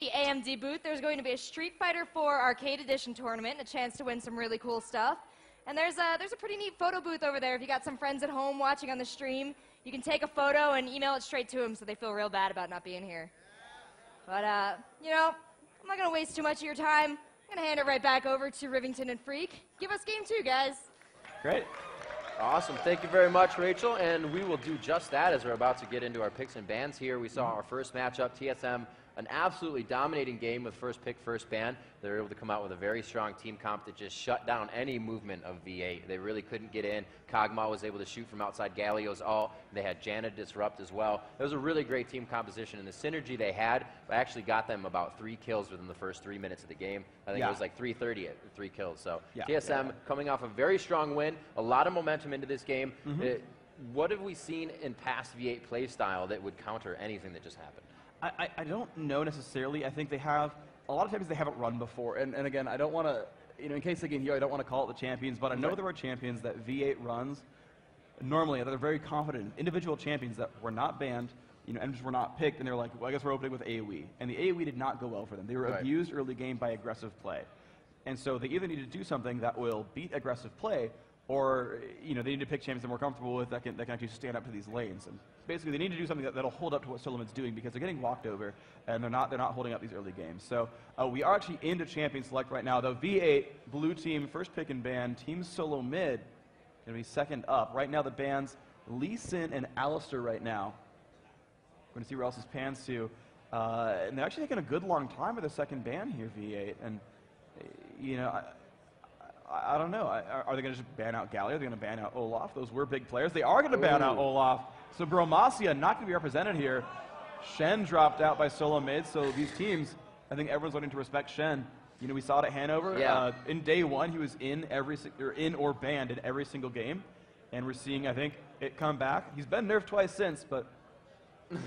The AMD booth, there's going to be a Street Fighter 4 Arcade Edition tournament, a chance to win some really cool stuff. And there's a pretty neat photo booth over there. If you got some friends at home watching on the stream, you can take a photo and email it straight to them so they feel real bad about not being here. But, you know, I'm not going to waste too much of your time. I'm going to hand it right back over to Rivington and Freak. Give us game 2, guys. Great. Awesome. Thank you very much, Rachel. And we will do just that as we're about to get into our picks and bans here. We saw our first matchup, TSM, an absolutely dominating game with first pick, first ban. They were able to come out with a very strong team comp that just shut down any movement of V8. They really couldn't get in. Kog'Maw was able to shoot from outside Galio's ult. They had Janna disrupt as well. It was a really great team composition, and the synergy they had actually got them about 3 kills within the first 3 minutes of the game. I think it was like 3:30 at 3 kills. So TSM coming off a very strong win, a lot of momentum into this game. What have we seen in past V8 play style that would counter anything that just happened? I don't know necessarily. I think they have, a lot of times they haven't run before. And again, I don't want to, you know, in case they get here, I don't want to call it the champions, but I know there are champions that V8 runs normally, that are very confident, individual champions that were not banned, you know, and just were not picked, and they're like, well, I guess we're opening with AoE. And the AoE did not go well for them. They were abused early game by aggressive play. And so they either need to do something that will beat aggressive play, or, you know, they need to pick champions they're more comfortable with that can actually stand up to these lanes. And basically, they need to do something that'll hold up to what SoloMid's doing, because they're getting walked over, and they're not holding up these early games. So we are actually into champion select right now. The V8 blue team first pick and ban, Team SoloMid going to be second up. Right now, the bans Lee Sin and Alistair right now. We're going to see where else is pans to. And they're actually taking a good long time with their second ban here, V8. And, you know, I don't know. Are they going to just ban out Galio? Are they going to ban out Olaf? Those were big players. They are going to ban out Olaf. So Bromacia not going to be represented here. Shen dropped out by SoloMid. So these teams, I think everyone's learning to respect Shen. You know, we saw it at Hanover. In day one, he was in or banned in every single game. And we're seeing, I think, it come back. He's been nerfed twice since, but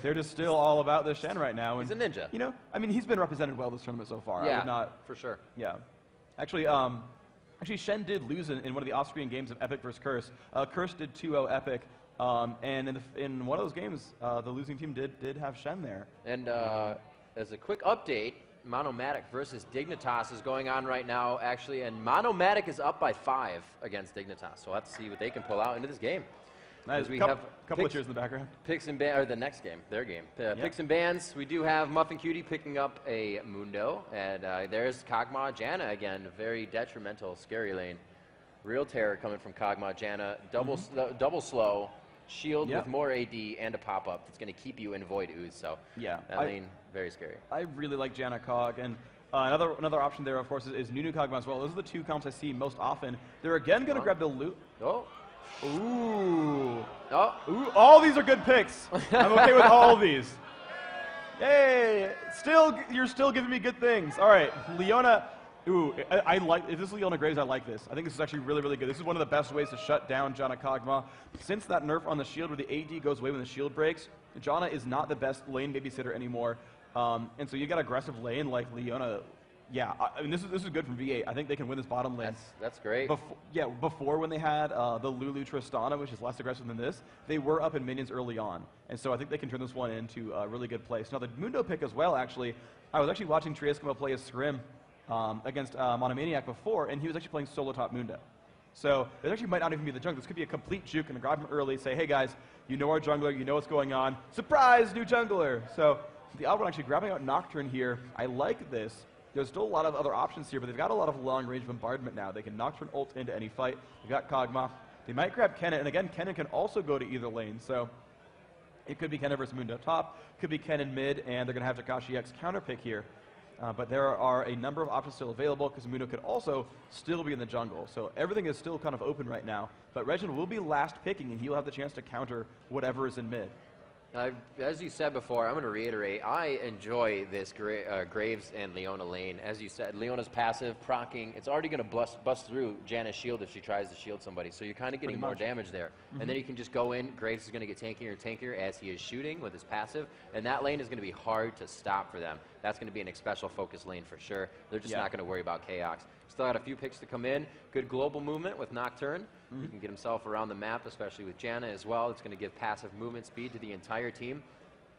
they're just still all about the Shen right now. And, he's a ninja. You know, I mean, he's been represented well this tournament so far. Yeah, I would not, for sure. Yeah. Actually, Shen did lose in one of the off-screen games of Epic versus Curse. Curse did 2-0 Epic, and in one of those games, the losing team did have Shen there. And as a quick update, Monomatic versus Dignitas is going on right now, actually, and Monomatic is up by 5 against Dignitas. So we'll have to see what they can pull out into this game. Nice. We have a couple of cheers in the background. Picks and bans, or the next game, their game. Picks and bans, we do have Muffin Cutie picking up a Mundo, and there's Kog'Maw Janna again, very detrimental, scary lane. Real terror coming from Kog'Maw Janna, double slow, shield with more AD and a pop-up that's going to keep you in Void Ooze, so that lane, very scary. I really like Janna Cog, and another option there, of course, is Nunu Kog'Maw as well. Those are the two comps I see most often. They're again going to grab the loot. Ooh, all these are good picks. I'm okay with all these. Yay! You're still giving me good things. All right, Leona. Ooh, if this is Leona Graves, I like this. I think this is actually really, really good. This is one of the best ways to shut down Janna Kog'Maw. Since that nerf on the shield where the AD goes away when the shield breaks, Janna is not the best lane babysitter anymore. And so you got aggressive lane like Leona. Yeah, I mean, this is good from V8. I think they can win this bottom lane. That's great. Before when they had the Lulu Tristana, which is less aggressive than this, they were up in minions early on. And so I think they can turn this one into a really good place. Now, the Mundo pick as well, actually, I was actually watching Triescamo play as Scrim against Monomaniac before, and he was actually playing solo top Mundo. So it actually might not even be the jungle. This could be a complete juke, and grab him early, say, hey guys, you know our jungler, you know what's going on. Surprise, new jungler! So the odd one actually grabbing out Nocturne here, I like this. There's still a lot of other options here, but they've got a lot of long-range bombardment now. They can Nocturne ult into any fight. They've got Kog'Maw. They might grab Kennen, and again, Kennen can also go to either lane. So it could be Kennen versus Mundo top, could be Kennen mid, and they're going to have Takashi X counterpick here. But there are a number of options still available, because Mundo could also still be in the jungle. So everything is still kind of open right now. But Reginald will be last picking, and he'll have the chance to counter whatever is in mid. As you said before, I'm going to reiterate, I enjoy this Graves and Leona lane. As you said, Leona's passive, proccing, it's already going to bust through Janna's shield if she tries to shield somebody, so you're kind of getting more damage there. And then you can just go in, Graves is going to get tankier and tankier as he is shooting with his passive, and that lane is going to be hard to stop for them. That's going to be an special focus lane for sure. They're just not going to worry about Chaos. Still got a few picks to come in. Good global movement with Nocturne. He can get himself around the map, especially with Janna as well. It's going to give passive movement speed to the entire team.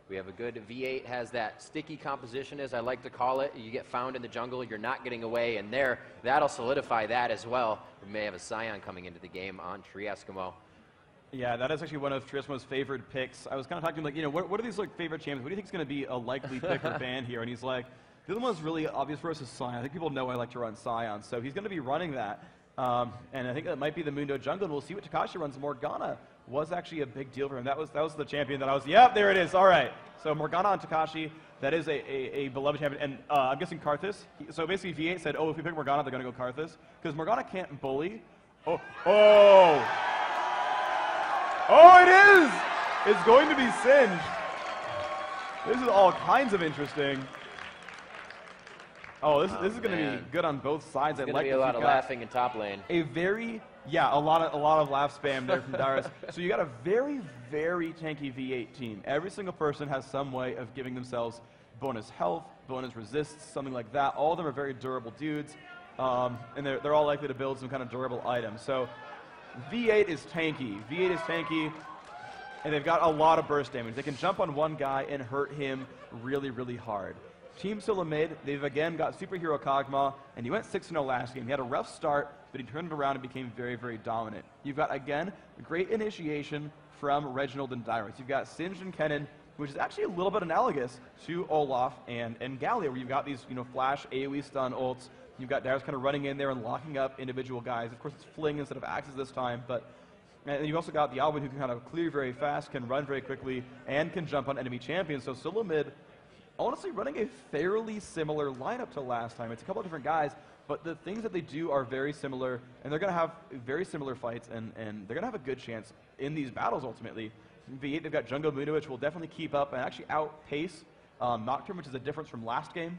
We have a good V8 has that sticky composition, as I like to call it. You get found in the jungle, you're not getting away, and there, that'll solidify that as well. We may have a Scion coming into the game on Tree Eskimo. Yeah, that is actually one of Tree Eskimo's favorite picks. I was kind of talking like, you know, what are these like favorite champions? What do you think is going to be a likely pick or ban here? And he's like, the other one is really obvious for us is Scion. I think people know I like to run Scion, so he's going to be running that. And I think that might be the Mundo jungle, and we'll see what Takashi runs. Morgana was actually a big deal for him. That was the champion that I was, yep, there it is, all right. So Morgana on Takashi, that is a beloved champion. And I'm guessing Karthus. So basically V8 said, oh, if we pick Morgana, they're going to go Karthus. Because Morgana can't bully. Oh, it is! It's going to be Singed. This is all kinds of interesting. Oh, this is going to be good on both sides. There's going to be a lot of laughing in top lane. A lot of laugh spam there from Darius. So you got a very, very tanky V8 team. Every single person has some way of giving themselves bonus health, bonus resists, something like that. All of them are very durable dudes, and they're all likely to build some kind of durable item. So V8 is tanky. V8 is tanky, and they've got a lot of burst damage. They can jump on one guy and hurt him really, really hard. Team SoloMid, they've again got Superhero Kog'Maw, and he went 6-0 last game. He had a rough start, but he turned it around and became very, very dominant. You've got, again, great initiation from Reginald and Dyrus. You've got Singed and Kennen, which is actually a little bit analogous to Olaf and Gallia, where you've got these, flash AoE stun ults. You've got Dyrus kind of running in there and locking up individual guys. Of course, it's Fling instead of Axes this time, and you've also got the Alvin who can kind of clear very fast, can run very quickly, and can jump on enemy champions. So SoloMid, honestly, running a fairly similar lineup to last time. It's a couple of different guys, but the things that they do are very similar, and they're going to have very similar fights, and they're going to have a good chance in these battles, ultimately. V8, they've got Jungle Mundo, which will definitely keep up and actually outpace Nocturne, which is a difference from last game.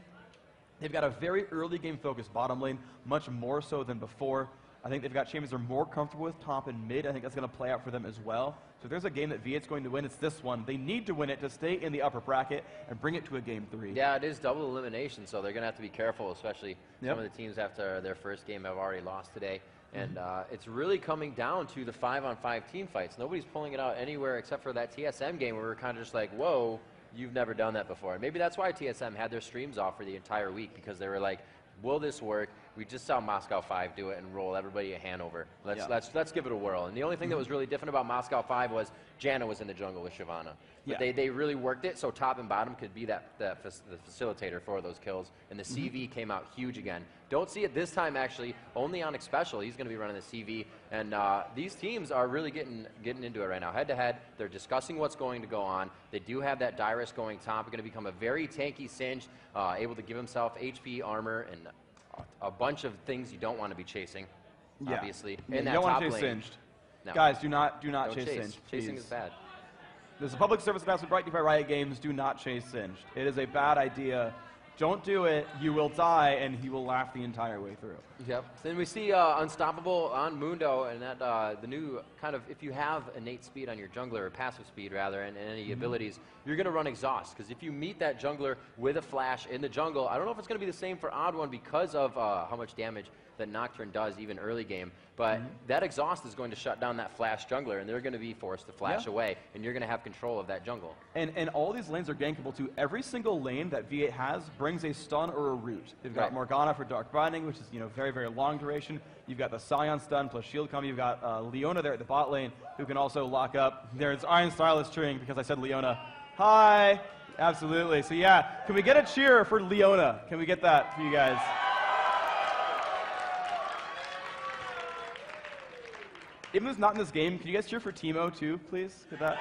They've got a very early game focused bottom lane, much more so than before. I think they've got champions they're more comfortable with, top and mid. I think that's going to play out for them as well. So if there's a game that V8's going to win, it's this one. They need to win it to stay in the upper bracket and bring it to a game 3. Yeah, it is double elimination, so they're going to have to be careful, especially some of the teams after their first game have already lost today. And it's really coming down to the 5-on-5 team fights. Nobody's pulling it out anywhere except for that TSM game where we're kind of just like, whoa, you've never done that before. And maybe that's why TSM had their streams off for the entire week, because they were like, will this work? We just saw Moscow 5 do it and roll everybody a Hanover. Let's give it a whirl. And the only thing that was really different about Moscow 5 was Janna was in the jungle with Shyvana. But they really worked it so top and bottom could be the facilitator for those kills. And the CV came out huge again. Don't see it this time, actually. Only Onyx Special. He's going to be running the CV. And these teams are really getting into it right now. Head-to-head, they're discussing what's going to go on. They do have that Dyrus going top. Going to become a very tanky Singed, able to give himself HP, armor, and a bunch of things you don't want to be chasing, obviously. You don't want to chase Singed. No. Guys, do not chase Singed. Chasing please. is bad. There's a public service announcement brought to you by Riot Games. Do not chase Singed. It is a bad idea. Don't do it. You will die, and he will laugh the entire way through. Yep. Then we see Unstoppable on Mundo, and that the new kind of, if you have innate speed on your jungler, or passive speed rather, and any abilities, you're going to run Exhaust. Because if you meet that jungler with a flash in the jungle, I don't know if it's going to be the same for Odd One because of how much damage that Nocturne does even early game, but that Exhaust is going to shut down that flash jungler, and they're going to be forced to flash away, and you're going to have control of that jungle. And all these lanes are gankable too. Every single lane that V8 has brings a stun or a root. They've got Morgana for Dark Binding, which is very, very long duration. You've got the Scion stun plus shield combo. You've got Leona there at the bot lane who can also lock up. There's Iron Stylus cheering because I said Leona. Hi! Absolutely. So yeah, can we get a cheer for Leona? Can we get that for you guys? Even though it's not in this game, can you guys cheer for Teemo too, please? Get that?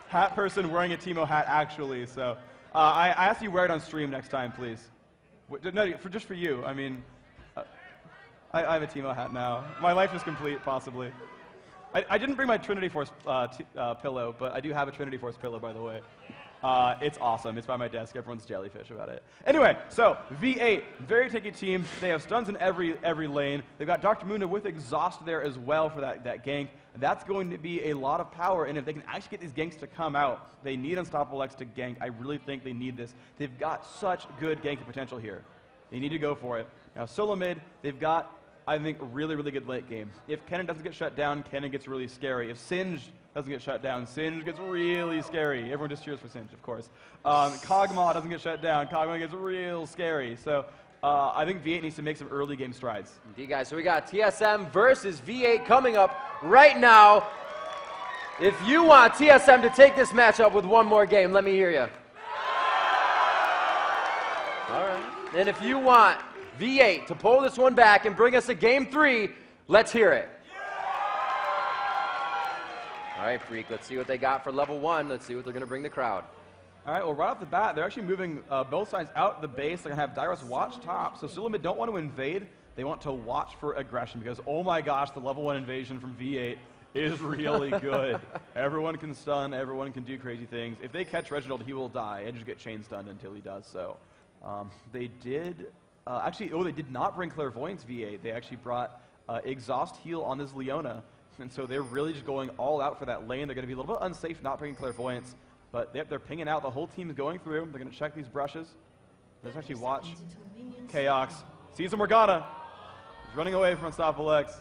Hat person wearing a Teemo hat, actually. So I ask you wear it on stream next time, please. No, just for you. I mean, I have a Teemo hat now. My life is complete, possibly. I didn't bring my Trinity Force pillow, but I do have a Trinity Force pillow, by the way. It's awesome. It's by my desk. Everyone's jellyfish about it. Anyway, so V8, very tanky team. They have stuns in every lane. They've got Dr. Mundo with Exhaust there as well for that gank. That's going to be a lot of power, and if they can actually get these ganks to come out, they need Unstoppable X to gank. I really think they need this. They've got such good ganking potential here. They need to go for it. Now, SoloMid, they've got, I think, really, really good late game. If Kennen doesn't get shut down, Kennen gets really scary. If Singed doesn't get shut down. Singe gets really scary. Everyone just cheers for Singe, of course. Kog'Maw doesn't get shut down. Kog'Maw gets real scary. So I think V8 needs to make some early game strides. Indeed, guys. So we got TSM versus V8 coming up right now. If you want TSM to take this matchup with one more game, let me hear you. All right. And if you want V8 to pull this one back and bring us a game 3, let's hear it. All right, Freak, let's see what they got for level 1. Let's see what they're going to bring the crowd. All right, well, right off the bat, they're actually moving both sides out the base. They're going to have Dyrus watch top. So SoloMid don't want to invade. They want to watch for aggression because, oh my gosh, the level 1 invasion from V8 is really good. Everyone can stun. Everyone can do crazy things. If they catch Reginald, he will die and just get chain stunned until he does so. They did they did not bring Clairvoyance V8. They actually brought Exhaust Heal on this Leona. And so they're really just going all out for that lane. They're going to be a little bit unsafe not bringing Clairvoyance. But they're pinging out. The whole team is going through. They're going to check these brushes. Let's actually watch. Chaos sees a Morgana. He's running away from Unstoppable X.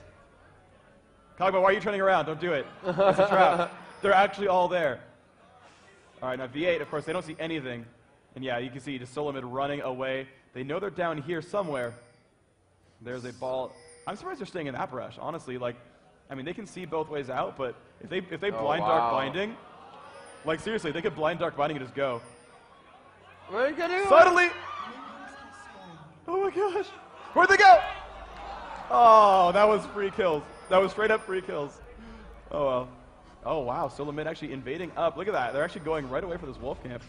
Kog'Maw, why are you turning around? Don't do it. It's a trap. They're actually all there. All right, now V8, of course, they don't see anything. And yeah, you can see just SoloMid running away. They know they're down here somewhere. There's a ball. I'm surprised they're staying in that brush, honestly. Like, I mean, they can see both ways out, but if they blind Dark Binding, like seriously, they could blind Dark Binding and just go. What are you gonna do? Suddenly! Oh my gosh! Where'd they go? Oh, that was free kills. That was straight up free kills. Oh well. Oh wow, SoloMid actually invading up. Look at that. They're actually going right away for this wolf camp.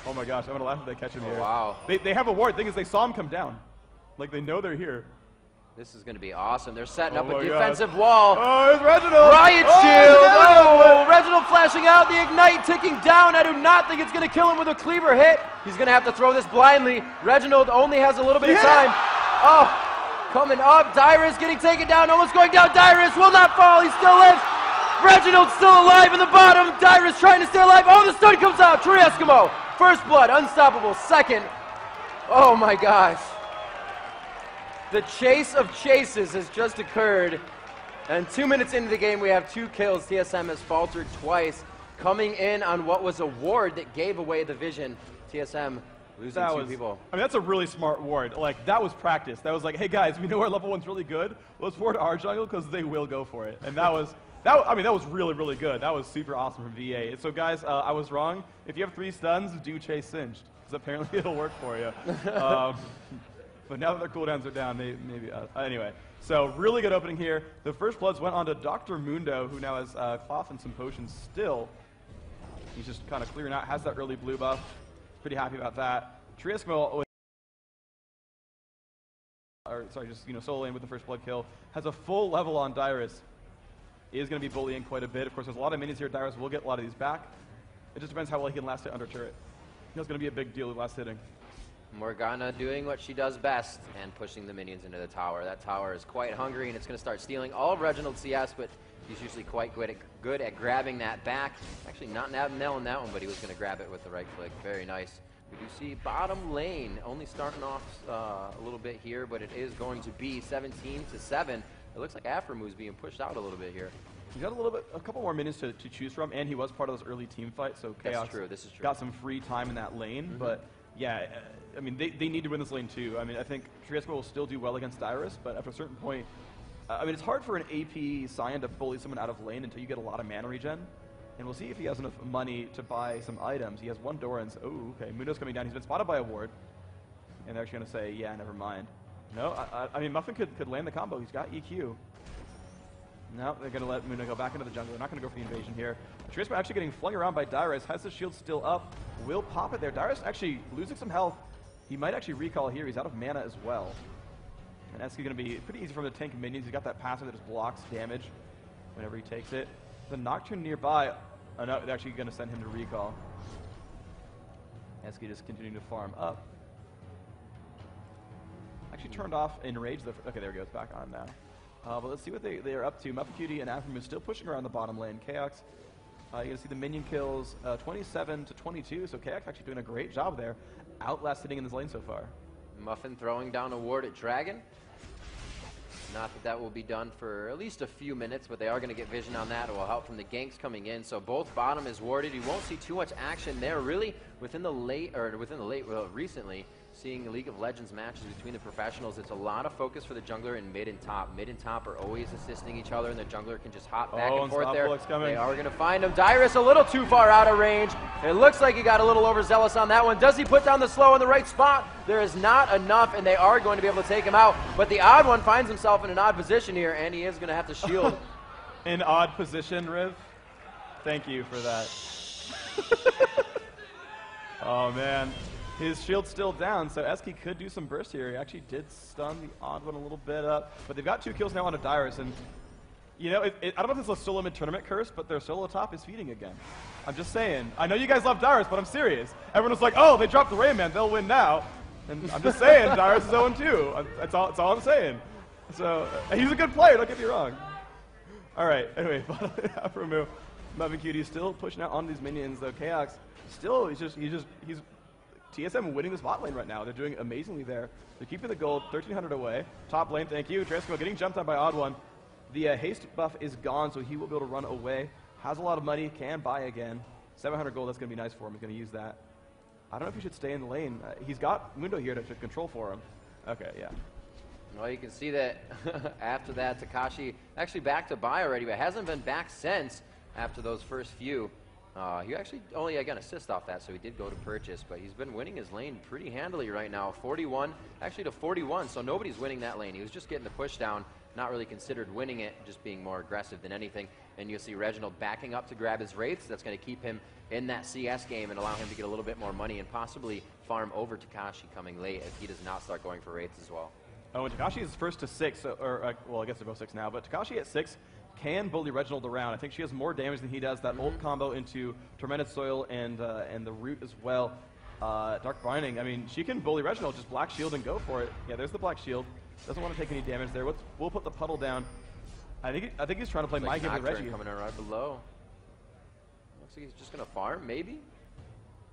Oh my gosh, I'm gonna laugh if they catch him here. Wow. They have a ward. Thing is, they saw him come down. Like they know they're here. This is going to be awesome. They're setting up a defensive wall. Oh, it's Reginald! Riot Shield! Oh, Reginald flashing out, the Ignite ticking down. I do not think it's going to kill him with a cleaver hit. He's going to have to throw this blindly. Reginald only has a little bit of time. Oh, coming up. Dyrus getting taken down, almost going down. Dyrus will not fall. He still lives. Reginald still alive in the bottom. Dyrus trying to stay alive. Oh, the stun comes out. True Eskimo. First blood, unstoppable. Second. Oh my gosh. The chase of chases has just occurred, and 2 minutes into the game we have 2 kills. TSM has faltered twice, coming in on what was a ward that gave away the vision. TSM losing 2 people. I mean, that's a really smart ward. Like, that was practice. That was like, hey guys, we know our level 1's really good. Let's ward our jungle because they will go for it. And that was really, really good. That was super awesome from VA. So guys, I was wrong. If you have 3 stuns, do chase Singed, because apparently it'll work for you. But now that their cooldowns are down, maybe anyway. So really good opening here. The first bloods went on to Dr. Mundo, who now has cloth and some potions still. He's just kind of clearing out, has that early blue buff. Pretty happy about that. Triesmo, solo lane with the first blood kill, has a full level on Dyrus. He is going to be bullying quite a bit. Of course, there's a lot of minions here. Dyrus will get a lot of these back. It just depends how well he can last hit under turret. That's going to be a big deal with last hitting. Morgana doing what she does best and pushing the minions into the tower. That tower is quite hungry, and it's going to start stealing all of Reginald's CS, but he's usually quite good at grabbing that back. Actually, not nailing that one, but he was going to grab it with the right click. Very nice. We do see bottom lane only starting off a little bit here, but it is going to be 17-7. It looks like Aframu's being pushed out a little bit here. He's got a couple more minions to choose from, and he was part of those early team fights, so Chaos this is true. Got some free time in that lane, but yeah, I mean, they need to win this lane too. I mean, I think Triesmo will still do well against Dyrus, but after a certain point, I mean, it's hard for an AP Cyan to bully someone out of lane until you get a lot of mana regen. And we'll see if he has enough money to buy some items. He has 1 Doran's. Oh, okay. Mundo's coming down. He's been spotted by a ward. And they're actually going to say, yeah, never mind. No, I mean, Muffin could land the combo. He's got EQ. No, they're going to let Mundo go back into the jungle. They're not going to go for the invasion here. Triesmo actually getting flung around by Dyrus. Has the shield still up. Will pop it there. Dyrus actually losing some health. He might actually recall here. He's out of mana as well. And that's going to be pretty easy for him to tank minions. He's got that passive that just blocks damage whenever he takes it. The Nocturne nearby. Oh no, they're actually going to send him to recall. Eski just continuing to farm up. Actually turned off Enrage. Okay, there he goes. Back on now. But let's see what they are up to. Muffin and Aframu still pushing around the bottom lane. Chaos, you're going to see the minion kills 27-22. So Chaos actually doing a great job there. Outlast hitting in this lane so far. Muffin throwing down a ward at Dragon. Not that that will be done for at least a few minutes, but they are going to get vision on that. It will help from the ganks coming in. So both bottom is warded. You won't see too much action there. Really, recently, seeing League of Legends matches between the professionals, it's a lot of focus for the jungler in mid and top. Mid and top are always assisting each other, and the jungler can just hop back and forth there. They are going to find him. Dyrus a little too far out of range. It looks like he got a little overzealous on that one. Does he put down the slow in the right spot? There is not enough, and they are going to be able to take him out. But the odd one finds himself in an odd position here, and he is going to have to shield. An odd position, Riv? Thank you for that. Oh, man. His shield's still down, so Eski could do some burst here. He actually did stun the odd one a little bit up, but they've got 2 kills now on a Dyrus, and you know, I don't know if it's a SoloMid tournament curse, but their solo top is feeding again. I'm just saying. I know you guys love Dyrus, but I'm serious. Everyone was like, oh, they dropped the Rayman, they'll win now. And I'm just saying, Dyrus is 0-2. That's all I'm saying. So, he's a good player, don't get me wrong. All right, anyway, for move. Melvin Cutie still pushing out on these minions, though. Chaos still, he's TSM winning this bot lane right now. They're doing amazingly there. They're keeping the gold, 1,300 away. Top lane, thank you. Transco getting jumped on by Odd One. The haste buff is gone, so he will be able to run away. Has a lot of money, can buy again. 700 gold, that's going to be nice for him. He's going to use that. I don't know if he should stay in the lane. He's got Mundo here to control for him. Okay, yeah. Well, you can see that after that, Takashi actually back to buy already, but hasn't been back since after those first few. He actually only got an assist off that, so he did go to purchase, but he's been winning his lane pretty handily right now. 41, actually to 41, so nobody's winning that lane. He was just getting the push down, not really considered winning it, just being more aggressive than anything. And you'll see Reginald backing up to grab his Wraiths. That's going to keep him in that CS game and allow him to get a little bit more money and possibly farm over Takashi coming late if he does not start going for Wraiths as well. Oh, and Takashi is first to 6, well, I guess they're both 6 now, but Takashi at 6 can bully Reginald around. I think she has more damage than he does. That ult combo into Tormented Soil and the root as well. Dark Binding, I mean, she can bully Reginald, just Black Shield and go for it. Yeah, there's the Black Shield. Doesn't want to take any damage there. We'll put the puddle down. I think he's trying to play my game with Reggie. Coming in right below. Looks like he's just going to farm, maybe?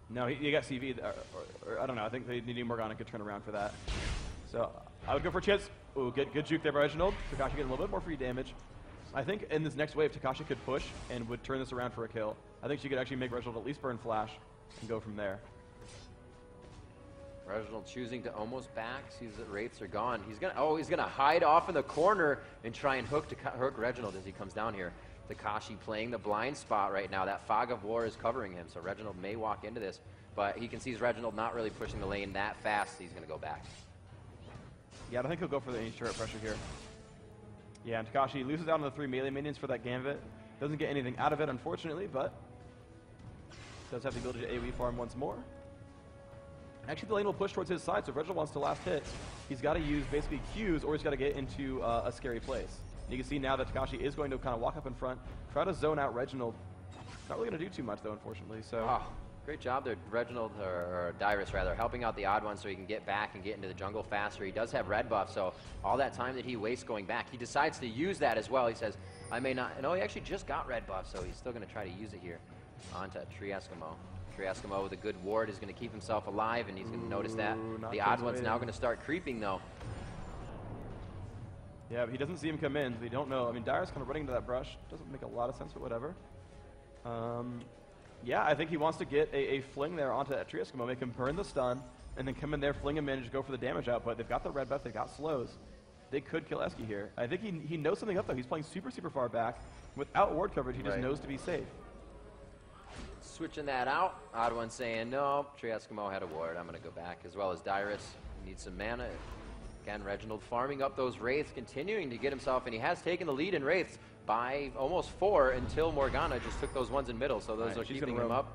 No, he got CV, or I don't know. I think they need Morgana could turn around for that. So I would go for a chance. Ooh, good juke there by Reginald. Takashi getting a little bit more free damage. I think in this next wave, Takashi could push and would turn this around for a kill. I think she could actually make Reginald at least burn Flash and go from there. Reginald choosing to almost back, sees that Wraiths are gone. He's gonna hide off in the corner and try and hook Reginald as he comes down here. Takashi playing the blind spot right now. That fog of war is covering him, so Reginald may walk into this, but he can see Reginald not really pushing the lane that fast, so he's gonna go back. Yeah, I don't think he'll go for any turret pressure here. Yeah, and Takashi loses out on the 3 melee minions for that Gambit. Doesn't get anything out of it, unfortunately, but does have the ability to AoE farm once more. Actually, the lane will push towards his side, so if Reginald wants to last hit, he's got to use basically Qs, or he's got to get into a scary place. You can see now that Takashi is going to kind of walk up in front, try to zone out Reginald. Not really going to do too much, though, unfortunately. So. Oh, great job there, Reginald, or Dyrus rather, helping out the odd one so he can get back and get into the jungle faster. He does have red buff, so all that time that he wastes going back, he decides to use that as well. He says, I may not, no, he actually just got red buff, so he's still going to try to use it here. On to Tree Eskimo. Tree Eskimo with a good ward is going to keep himself alive, and he's going to notice that. The odd one's now going to start creeping, though. Yeah, but he doesn't see him come in, so you don't know. I mean, Dyrus kind of running into that brush. Doesn't make a lot of sense, but whatever. Yeah, I think he wants to get a fling there onto that Tree Eskimo, make him burn the stun, and then come in there, fling him in, and just go for the damage output. They've got the red buff, they've got slows. They could kill Eski here. I think he knows something up, though. He's playing super, super far back. Without ward coverage, he just knows to be safe. Switching that out. Odd one saying, no, Tree Eskimo had a ward. I'm going to go back, as well as Dyrus. Needs some mana. Again, Reginald farming up those Wraiths, continuing to get himself, and he has taken the lead in Wraiths by almost 4 until Morgana just took those ones in middle, so those are keeping him up.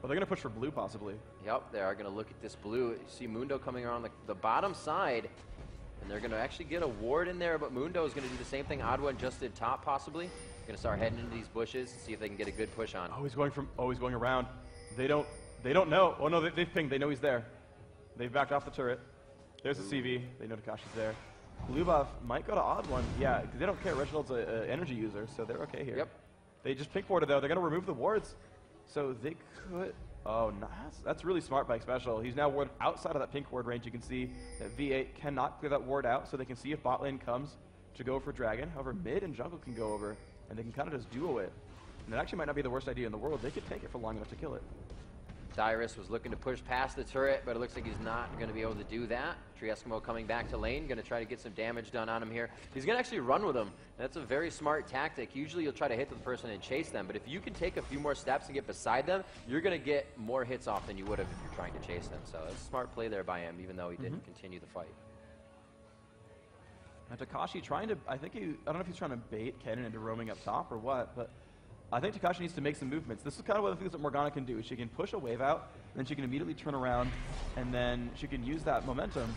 Well, they're going to push for blue, possibly. Yep, they are going to look at this blue. You see Mundo coming around the bottom side, and they're going to actually get a ward in there, but Mundo is going to do the same thing Odd One just did top, possibly. Going to start heading into these bushes and see if they can get a good push on. Oh, he's going around. They don't know. Oh, no, they've pinged. They know he's there. They've backed off the turret. There's the CV. They know Takashi's there. Blue buff might go to Odd One. Yeah, because they don't care. Reginald's an energy user, so they're okay here. Yep. They just pink warded, though. They're going to remove the wards. So they could... Oh, nice. That's really smart by Special. He's now warded outside of that pink ward range. You can see that V8 cannot clear that ward out, so they can see if bot lane comes to go for Dragon. However, mid and jungle can go over, and they can kind of just duo it. And it actually might not be the worst idea in the world. They could take it for long enough to kill it. Dyrus was looking to push past the turret, but it looks like he's not going to be able to do that. Tree Eskimo coming back to lane, going to try to get some damage done on him here. He's going to actually run with him. That's a very smart tactic. Usually you'll try to hit the person and chase them, but if you can take a few more steps and get beside them, you're going to get more hits off than you would have if you're trying to chase them. So it's a smart play there by him, even though he didn't continue the fight. Now Takashi trying to, I don't know if he's trying to bait Kennen into roaming up top or what, but I think Takashi needs to make some movements. This is kind of one of the things that Morgana can do. She can push a wave out, then she can immediately turn around, and then she can use that momentum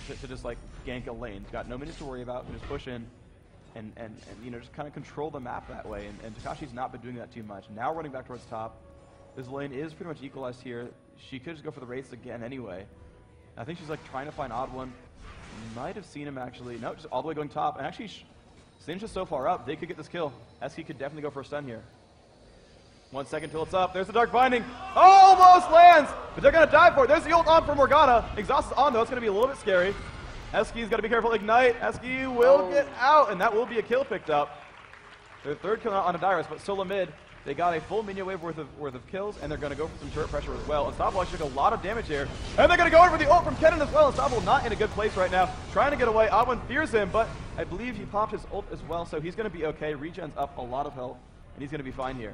to just like gank a lane. She's got no minutes to worry about, can just push in and you know, just kind of control the map that way. And Takashi's not been doing that too much. Now running back towards top. This lane is pretty much equalized here. She could just go for the Wraiths again anyway. I think she's like trying to find Odd One. Might have seen him actually. No, just all the way going top. And actually, Singe is so far up, they could get this kill. Eski could definitely go for a stun here. 1 second till it's up. There's the Dark Binding. Almost lands, but they're going to die for it. There's the ult on for Morgana. Exhaust is on, though. It's going to be a little bit scary. Eski's got to be careful. Ignite. Eski will get out, and that will be a kill picked up. Their third kill on Dyrus, but SoloMid, they got a full minion wave worth of kills, and they're going to go for some turret pressure as well. Unstoppable actually took a lot of damage here, and they're going to go in for the ult from Kennen as well. Unstoppable not in a good place right now, trying to get away. Odd fears him, but I believe he popped his ult as well, so he's going to be okay. Regen's up a lot of health, and he's going to be fine here.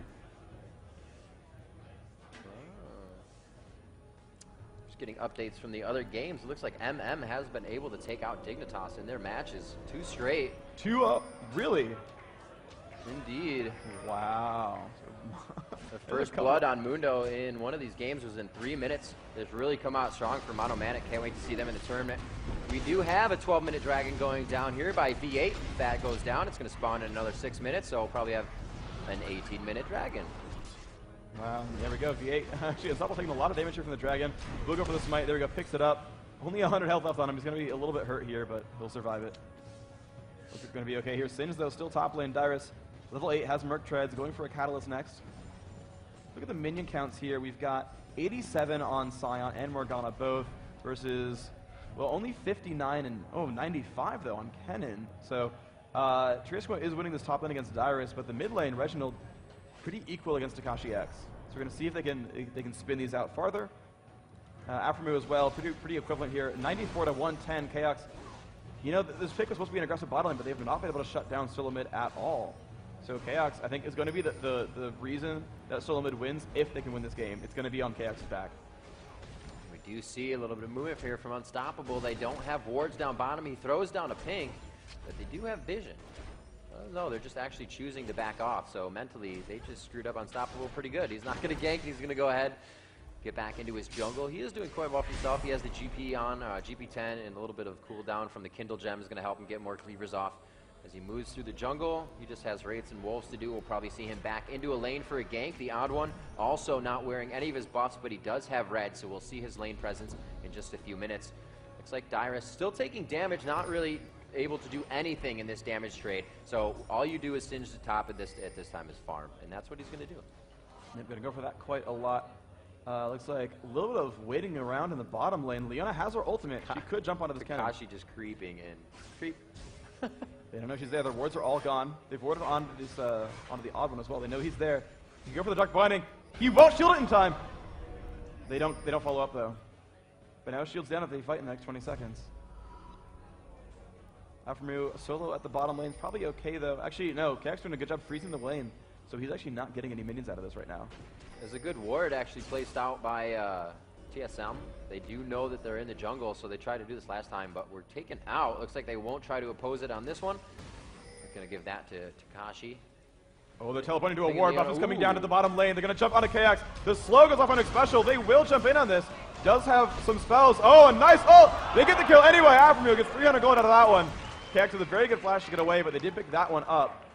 Just getting updates from the other games. It looks like MM has been able to take out Dignitas in their matches. 2 straight. 2 up, really? Indeed. Wow. The first blood on Mundo in one of these games was in 3 minutes. They've really come out strong for Monomanic. Can't wait to see them in the tournament. We do have a 12-minute dragon going down here by V8. If that goes down, it's going to spawn in another 6 minutes, so we'll probably have an 18-minute dragon. Wow, there we go, V8. Actually, Unstoppable taking a lot of damage here from the dragon. We'll go for the smite. There we go, picks it up. Only 100 health left on him. He's going to be a little bit hurt here, but he'll survive it. Looks like it's going to be okay here. Singe, though, still top lane. Dyrus, level 8, has Merc Treads, going for a Catalyst next. Look at the minion counts here. We've got 87 on Scion and Morgana both versus, well, only 59 and, 95, though, on Kennen. So, Triesco is winning this top lane against Dyrus, but the mid lane, Reginald, pretty equal against Takashi X. So we're going to see if they can spin these out farther. Afremu as well, pretty equivalent here. 94 to 110, Chaos. You know, this pick was supposed to be an aggressive bot lane, but they've not been able to shut down SoloMid at all. So Chaos, I think, is going to be the reason that SoloMid wins if they can win this game. It's going to be on Chaos's back. We do see a little bit of movement here from Unstoppable. They don't have wards down bottom. He throws down a pink, but they do have vision. No, they're just actually choosing to back off. So mentally, they just screwed up Unstoppable pretty good. He's not going to gank. He's going to go ahead, get back into his jungle. He is doing quite well for himself. He has the GP on, GP10, and a little bit of cooldown from the Kindle Gem is going to help him get more cleavers off. As he moves through the jungle, he just has Wraiths and Wolves to do. We'll probably see him back into a lane for a gank. The Odd One also not wearing any of his buffs, but he does have red, so we'll see his lane presence in just a few minutes. Looks like Dyrus still taking damage, not really able to do anything in this damage trade. So all you do is Singe the top at this time is farm, and that's what he's going to do. They're going to go for that quite a lot. Looks like a little bit of waiting around in the bottom lane. Leona has her ultimate. She could jump onto this cannon. Takashi just creeping in. Creep. They don't know she's there. Their wards are all gone. They've warded onto the Odd One as well. They know he's there. You go for the Dark Binding. He won't shield it in time. They don't follow up though. But now shield's down if they fight in the next 20 seconds. Afremu solo at the bottom lane is probably okay though. Actually, no. Kek's doing a good job freezing the lane, so he's actually not getting any minions out of this right now. There's a good ward actually placed out by TSM. They do know that they're in the jungle, so they tried to do this last time, but we're taken out. Looks like they won't try to oppose it on this one. They're going to give that to Takashi. Oh, they're teleporting to a ward. Buff is coming down to the bottom lane. They're going to jump onto KX. The slow goes off on a special. They will jump in on this. Does have some spells. Oh, a nice ult. They get the kill anyway. Afremu gets 300 gold out of that one. KX with a very good flash to get away, but they did pick that one up.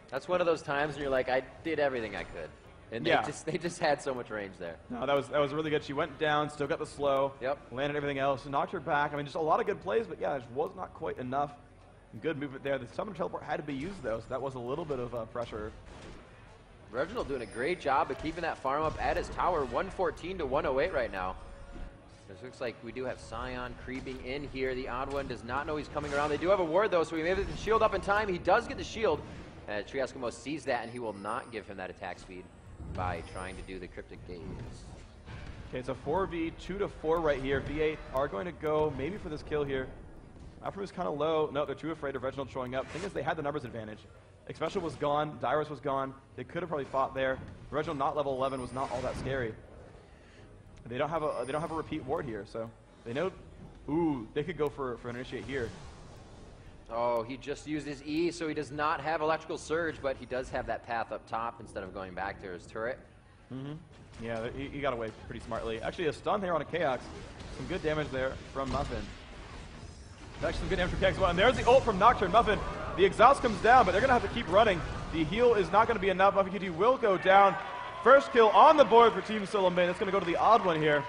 That's one of those times when you're like, I did everything I could. And they just had so much range there. No, that was really good. She went down, still got the slow. Yep. Landed everything else, knocked her back. I mean, just a lot of good plays, but yeah, it was not quite enough. Good movement there. The summon teleport had to be used though, so that was a little bit of pressure. Reginald doing a great job of keeping that farm up at his tower. 114 to 108 right now. This looks like we do have Scion creeping in here. The odd one does not know he's coming around. They do have a ward, though, so he may have the shield up in time. He does get the shield. Tree Eskimo sees that, and he will not give him that attack speed by trying to do the Cryptic Gaze. Okay, it's a 4v, 2-4 right here. V8 are going to go maybe for this kill here. Alpha was kind of low. No, they're too afraid of Reginald showing up. Thing is, they had the numbers advantage. Expansion was gone. Dyrus was gone. They could have probably fought there. Reginald not level 11 was not all that scary. They don't have a repeat ward here, so they know. Ooh, they could go for an initiate here. Oh, he just used his E, so he does not have Electrical Surge, but he does have that path up top instead of going back to his turret. Yeah, he got away pretty smartly. Actually, a stun here on a Chaos. Some good damage there from Muffin. Actually, some good damage from Chaos as well. And there's the ult from Nocturne. Muffin, the exhaust comes down, but they're going to have to keep running. The heal is not going to be enough. Muffin QT will go down. First kill on the board for Team SoloMid. It's going to go to the odd one here.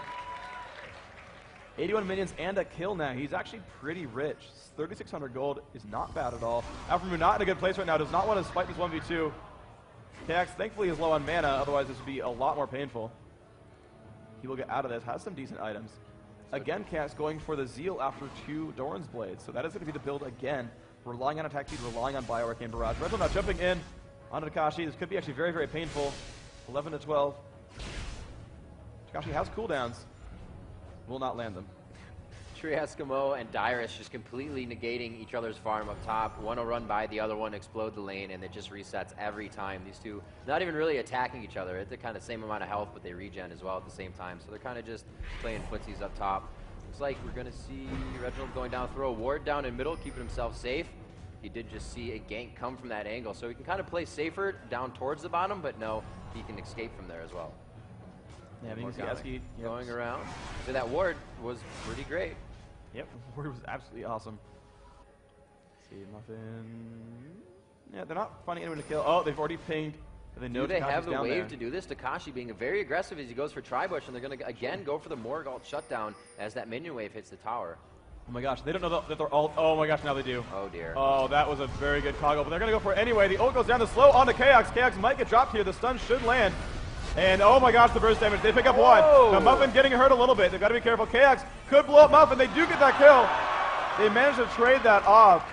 81 minions and a kill now. He's actually pretty rich. 3,600 gold is not bad at all. Alpha Moon not in a good place right now. Does not want to fight this 1v2. Kax thankfully is low on mana. Otherwise, this would be a lot more painful. He will get out of this. Has some decent items. Again, Kax going for the Zeal after 2 Doran's Blades. So that is going to be the build again. Relying on attack speed, relying on Bioarcane Barrage. Reginald now jumping in onto Takashi. This could be actually very, very painful. 11 to 12. Takashi has cooldowns. Will not land them. Tree Eskimo and Dyrus just completely negating each other's farm up top. One will run by, the other one explode the lane, and it just resets every time. These two not even really attacking each other. It's the kind of same amount of health, but they regen as well at the same time. So they're kind of just playing footsies up top. Looks like we're going to see Reginald going down, throw a ward down in middle, keeping himself safe. He did just see a gank come from that angle, so he can kind of play safer down towards the bottom, but no, he can escape from there as well. Yeah, you can see Eski going around. So that ward was pretty great. Yep, the ward was absolutely awesome. Let's see, Muffin. Yeah, they're not finding anyone to kill. Oh, they've already pinged. They know do they have the wave there to do this? Takashi being very aggressive as he goes for Tribush, and they're going to again go for the Morgalt shutdown as that minion wave hits the tower. Oh my gosh, they don't know that they're all. Oh my gosh, now they do. Oh dear. Oh, that was a very good toggle, but they're going to go for it anyway. The ult goes down the slow onto Chaos. Chaos might get dropped here. The stun should land. And oh my gosh, the burst damage. They pick up one. Now Muffin getting hurt a little bit. They've got to be careful. Chaos could blow up Muffin. They do get that kill. They managed to trade that off.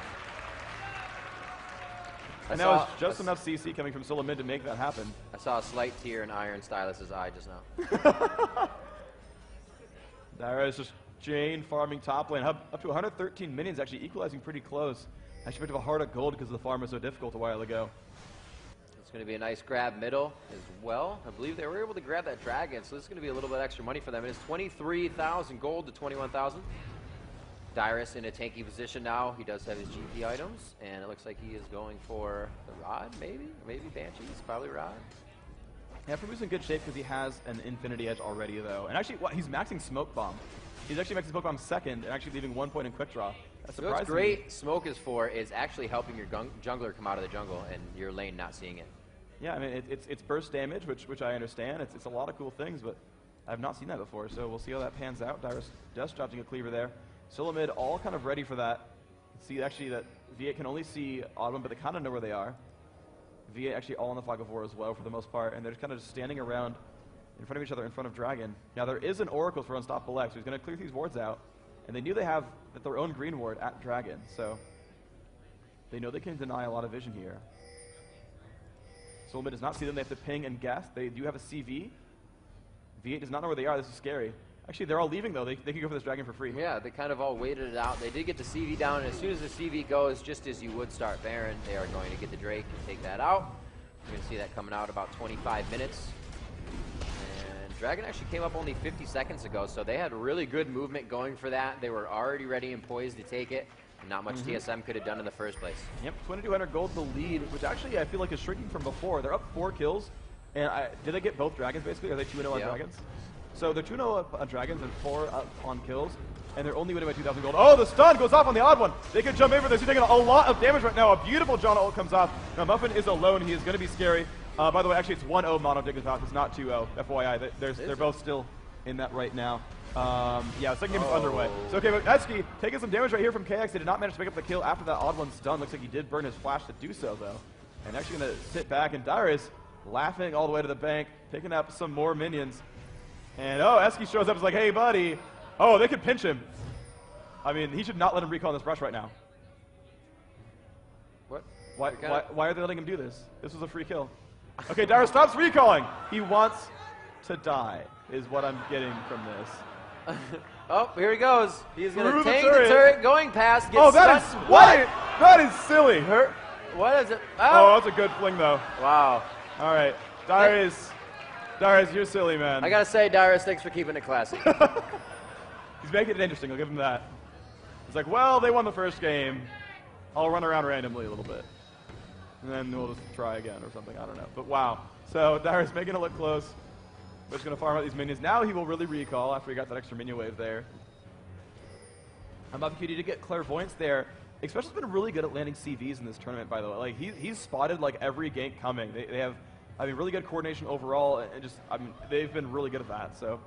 And that was just enough CC coming from SoloMid to make that happen. I saw a slight tear in Iron Stylus' eye just now. Dyrus just Jane farming top lane. Up to 113 minions, actually equalizing pretty close. Actually picked up a heart of gold because the farm was so difficult a while ago. It's going to be a nice grab middle as well. I believe they were able to grab that dragon, so this is going to be a little bit extra money for them. It is 23,000 gold to 21,000. Dyrus in a tanky position now. He does have his GP items, and it looks like he is going for the Rod, maybe? Maybe Banshees, probably Rod. Yeah, Fabu's in good shape because he has an Infinity Edge already, though. And actually, he's maxing Smoke Bomb. He's actually maxing Smoke Bomb second and actually leaving 1 point in Quick Draw. That's surprising. What's great Smoke is for is actually helping your jungler come out of the jungle and your lane not seeing it. Yeah, I mean, it's burst damage, which I understand. It's a lot of cool things, but I've not seen that before, so we'll see how that pans out. Dyrus just dodging a cleaver there. SoloMid all kind of ready for that. See actually that V8 can only see Oddman, but they kind of know where they are. V8 actually all on the Fog of War as well for the most part, and they're just kind of just standing around in front of each other in front of Dragon. Now there is an Oracle for Unstoppable X, who's going to clear these wards out, and they knew they have their own green ward at Dragon, so they know they can deny a lot of vision here. SoloMid does not see them. They have to ping and guess. They do have a CV. V8 does not know where they are. This is scary. Actually, they're all leaving, though. They can go for this dragon for free. Yeah, they kind of all waited it out. They did get the CV down, and as soon as the CV goes, just as you would start Baron, they are going to get the Drake and take that out. You're going to see that coming out about 25 minutes. And Dragon actually came up only 50 seconds ago, so they had really good movement going for that. They were already ready and poised to take it. Not much TSM could have done in the first place. Yep, 2,200 gold the lead, which actually I feel like is shrinking from before. They're up 4 kills. And did they get both dragons, basically? Are they 2-0 on dragons? So they're 2-0 on dragons and 4 up on kills, and they're only winning by 2,000 gold. Oh, the stun goes off on the odd one. They could jump in for this. He's taking a lot of damage right now. A beautiful John ult comes off. Now Muffin is alone. He is going to be scary. By the way, actually it's 1-0 mono Dignitas. It's not 2-0. FYI, they're both still in that right now. Yeah, the second game is underway. So okay, but Eski taking some damage right here from KX. They did not manage to pick up the kill after that odd one stun. Looks like he did burn his flash to do so, though. And actually going to sit back, and Dyrus laughing all the way to the bank, picking up some more minions. And oh, Eski shows up, is like, hey buddy, Oh, they could pinch him. I mean, he should not let him recall in this brush right now. What? Why are they letting him do this? This was a free kill. Okay, Dyrus stops recalling. He wants to die, is what I'm getting from this. Oh, here he goes. He's going to Through the tank the turret. turret, going past. Gets Oh, that is stunned. what? That is silly. What is it? Oh, that's a good fling though. Wow. All right, Dyrus, you're silly, man. I got to say, Dyrus, thanks for keeping it classy. He's making it interesting. I'll give him that. It's like, well, they won the first game. I'll run around randomly a little bit, and then we'll just try again or something. I don't know. But wow. So Dyrus making it look close. But he's going to farm out these minions. Now he will really recall after he got that extra minion wave there. I'm about to get clairvoyance there. Expression's been really good at landing CVs in this tournament, by the way. Like he's spotted like every gank coming. They have, I mean, really good coordination overall, and just, I mean, they've been really good at that. So.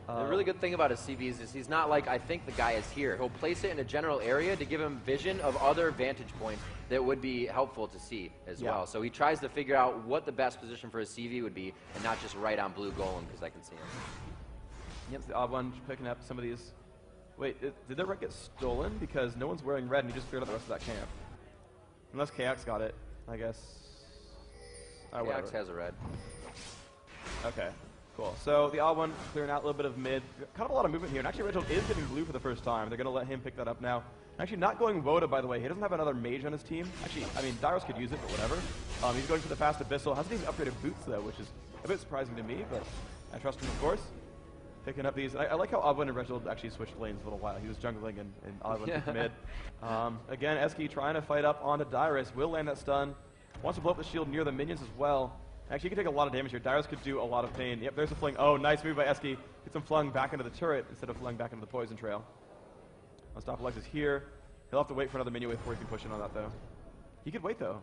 The really good thing about his CVs is he's not like, I think the guy is here. He'll place it in a general area to give him vision of other vantage points that would be helpful to see as well. So he tries to figure out what the best position for his CV would be, and not just right on blue golem, because I can see him. Yep, the odd one picking up some of these. Wait, did their red get stolen? Because no one's wearing red, and he just cleared out the rest of that camp. Unless KX got it, I guess. KX has a red. Okay. Cool. So the odd one clearing out a little bit of mid. Kind of a lot of movement here. And actually, Reginald is getting blue for the first time. They're going to let him pick that up now. Actually, not going Voda, by the way. He doesn't have another mage on his team. Actually, I mean, Dyrus could use it, but whatever. He's going for the fast Abyssal. Hasn't even upgraded boots, though, which is a bit surprising to me, but I trust him, of course. Picking up these. I like how Oddwin and Reginald actually switched lanes a little while. He was jungling and Oddwin took mid. Again, Eski trying to fight up onto Dyrus. Will land that stun. Wants to blow up the shield near the minions as well. Actually, he can take a lot of damage here. Dyrus could do a lot of pain. Yep, there's a fling. Oh, nice move by Eski. Gets him flung back into the turret instead of flung back into the poison trail. Unstoppable X is here. He'll have to wait for another minion wave before he can push in on that, though. He could wait, though.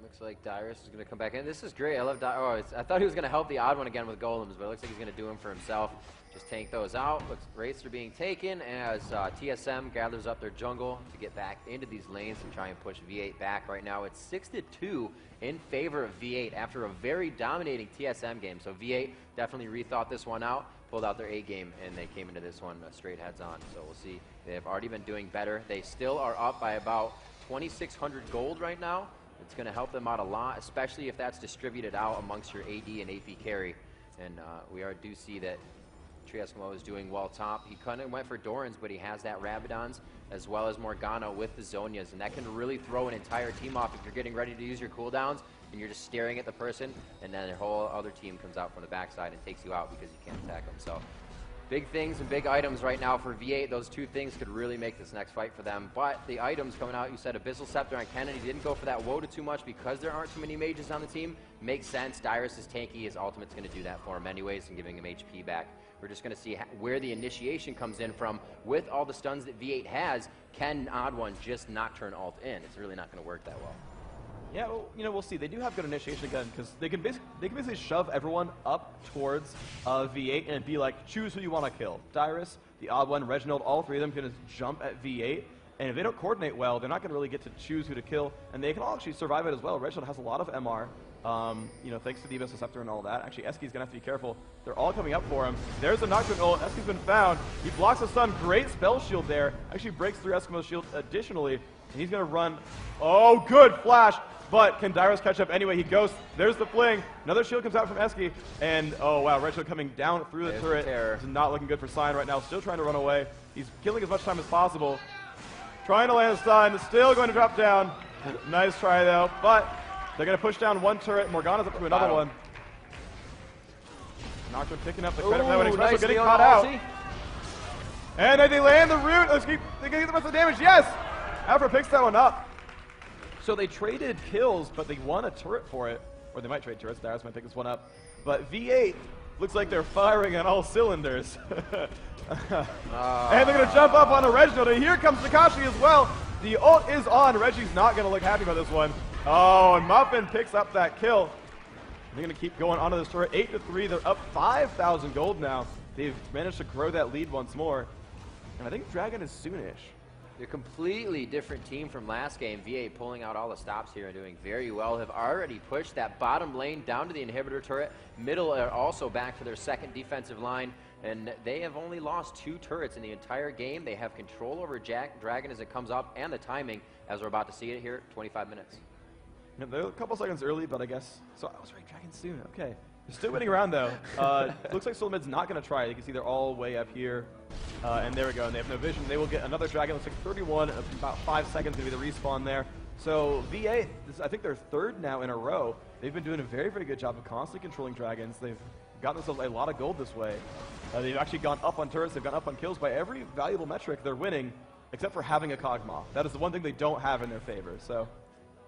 Looks like Dyrus is going to come back in. This is great. I love Dyrus. I thought he was going to help the odd one again with golems, but it looks like he's going to do him for himself. Just tank those out. Looks wraiths are being taken as TSM gathers up their jungle to get back into these lanes and try and push V8 back. Right now it's 6-2 in favor of V8 after a very dominating TSM game. So V8 definitely rethought this one out, pulled out their A game, and they came into this one straight heads on. So we'll see. They have already been doing better. They still are up by about 2,600 gold right now. It's going to help them out a lot, especially if that's distributed out amongst your AD and AP carry. And we do see that Eskimo is doing well top. He kind of went for Dorans, but he has that Rabadons as well as Morgana with the Zonias, and that can really throw an entire team off if you're getting ready to use your cooldowns and you're just staring at the person, and then their whole other team comes out from the backside and takes you out because you can't attack them. So big things and big items right now for V8. Those two things could really make this next fight for them. But the items coming out, you said Abyssal Scepter on Kennedy. Didn't go for that Woda too much because there aren't too many mages on the team. Makes sense. Dyrus is tanky. His ultimate's going to do that for him anyways and giving him HP back. We're just going to see where the initiation comes in from. With all the stuns that V8 has, can Odd One just not turn ult in? It's really not going to work that well. Yeah, well, you know, we'll see. They do have good initiation again because they can basically shove everyone up towards V8 and be like, choose who you want to kill. Dyrus, the Odd One, Reginald, all three of them can just jump at V8. And if they don't coordinate well, they're not going to really get to choose who to kill. And they can all actually survive it as well. Reginald has a lot of MR. You know, thanks to the Abyssal Scepter and all that. Actually, Eski's going to have to be careful. They're all coming up for him. There's a Nocturne ult. Eski's been found. He blocks the stun. Great spell shield there. Actually breaks through Eskimo's shield additionally. And he's going to run. Oh, good flash. But can Dyrus catch up anyway? He goes. There's the fling. Another shield comes out from Eski. And, oh, wow, Reginald coming down through the turret. It's not looking good for Sign right now. Still trying to run away. He's killing as much time as possible. Trying to land a stun. Still going to drop down. Nice try, though. But they're going to push down one turret. Morgana's up to another one. Nocturne picking up the credit for that one. Expresso getting caught out. And then they land the root. Let's keep, they get the rest of the damage. Yes! Afro picks that one up. So they traded kills, but they won a turret for it. Or they might trade turrets. Dyrus might pick this one up. But V8 looks like they're firing on all cylinders. And they're going to jump up on a Reginald. And here comes Takashi as well. The ult is on. Reggie's not going to look happy about this one. Oh, and Muffin picks up that kill. They're going to keep going onto this turret. 8-3. They're up 5,000 gold now. They've managed to grow that lead once more. And I think Dragon is soonish. They're a completely different team from last game. V8 pulling out all the stops here and doing very well. Have already pushed that bottom lane down to the inhibitor turret. Middle are also back for their second defensive line. and they have only lost 2 turrets in the entire game. They have control over Dragon as it comes up, and the timing, as we're about to see it here, 25 minutes. Yeah, they're a couple seconds early, but I guess, so I was right, Dragon soon, okay. They're still winning around though. Looks like SoloMid's not going to try. You can see they're all way up here. And there we go, and they have no vision. They will get another Dragon. Looks like 31, about 5 seconds going to be the respawn there. So V8, I think they're 3rd now in a row. They've been doing a very, very good job of constantly controlling Dragons. They've gotten themselves a lot of gold this way. They've actually gone up on turrets. They've gone up on kills. By every valuable metric, they're winning, except for having a Kog'Maw. That is the one thing they don't have in their favor. So,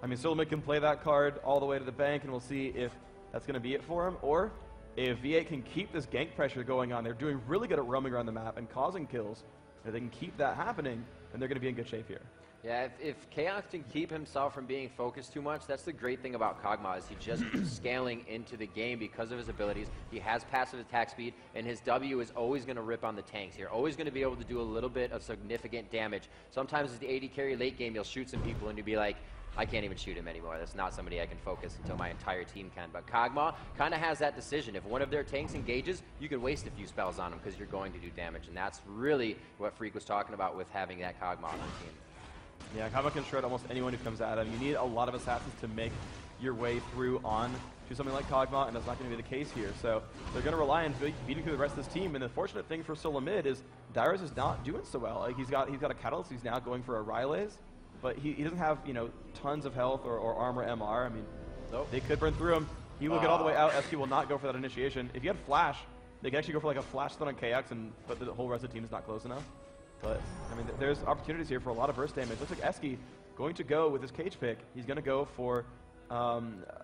I mean, SoloMid can play that card all the way to the bank, and we'll see if that's going to be it for him, or if V8 can keep this gank pressure going on. They're doing really good at roaming around the map and causing kills. If they can keep that happening, then they're going to be in good shape here. Yeah, if Chaos can keep himself from being focused too much, that's the great thing about Kog'Maw, is he just keeps scaling into the game because of his abilities. He has passive attack speed, and his W is always going to rip on the tanks. You're always going to be able to do a little bit of significant damage. Sometimes as the AD carry late game, you'll shoot some people and you'll be like, I can't even shoot him anymore. That's not somebody I can focus until my entire team can. But Kog'Maw kind of has that decision. If one of their tanks engages, you can waste a few spells on him because you're going to do damage. And that's really what Freak was talking about with having that Kog'Maw on the team. Yeah, Kog'Maw can shred almost anyone who comes at him. You need a lot of assassins to make your way through on to something like Kog'Maw, and that's not going to be the case here. So they're going to rely on beating through the rest of this team. And the fortunate thing for SoloMid is Dyrus is not doing so well. Like, he's got a Catalyst. He's now going for a Rylaze. But he doesn't have, you know, tons of health or armor MR. I mean, nope. They could burn through him. He will get all the way out. SK will not go for that initiation. If you had Flash, they could actually go for like a Flash stun on KX, but the whole rest of the team is not close enough. But, I mean, there's opportunities here for a lot of burst damage. Looks like Eski going to go with his cage pick. He's going to go for,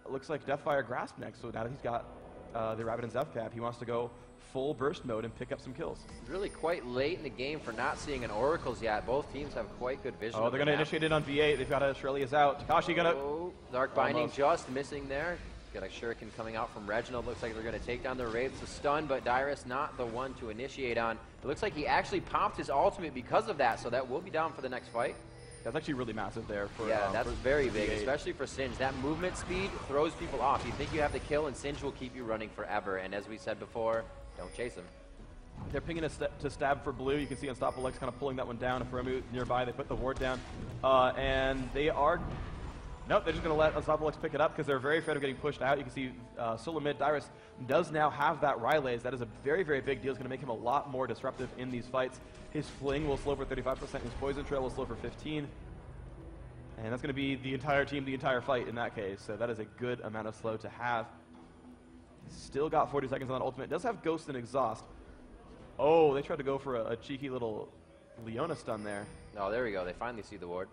looks like Deathfire Grasp next. So now that he's got the Rabbit and Zeph cap, he wants to go full burst mode and pick up some kills. Really quite late in the game for not seeing an Oracles yet. Both teams have quite good vision. Oh, they're going to initiate it on V8. They've got a Shirley's out. Takashi going to... Oh, Dark Binding just missing there. Got a Shuriken coming out from Reginald. Looks like they're going to take down the Wraiths. A stun, but Dyrus not the one to initiate on. It looks like he actually popped his ultimate because of that, so that will be down for the next fight. That's actually really massive there. For, yeah, that's very big, V8. especially for Singe. That movement speed throws people off. You think you have the kill, and Singe will keep you running forever. And as we said before, don't chase him. They're pinging to stab for blue. You can see Unstoppable X kind of pulling that one down. If Remu nearby, they put the ward down. And they are... Nope, they're just going to let Unstoppable X pick it up because they're very afraid of getting pushed out. You can see SoloMid, Dyrus does now have that Rylaze. That is a very, very big deal. It's going to make him a lot more disruptive in these fights. His Fling will slow for 35%. His Poison Trail will slow for 15%. And that's going to be the entire team, the entire fight in that case. So that is a good amount of slow to have. Still got 40 seconds on that ultimate. Does have Ghost and Exhaust. Oh, they tried to go for a cheeky little Leona stun there. Oh, there we go. They finally see the ward.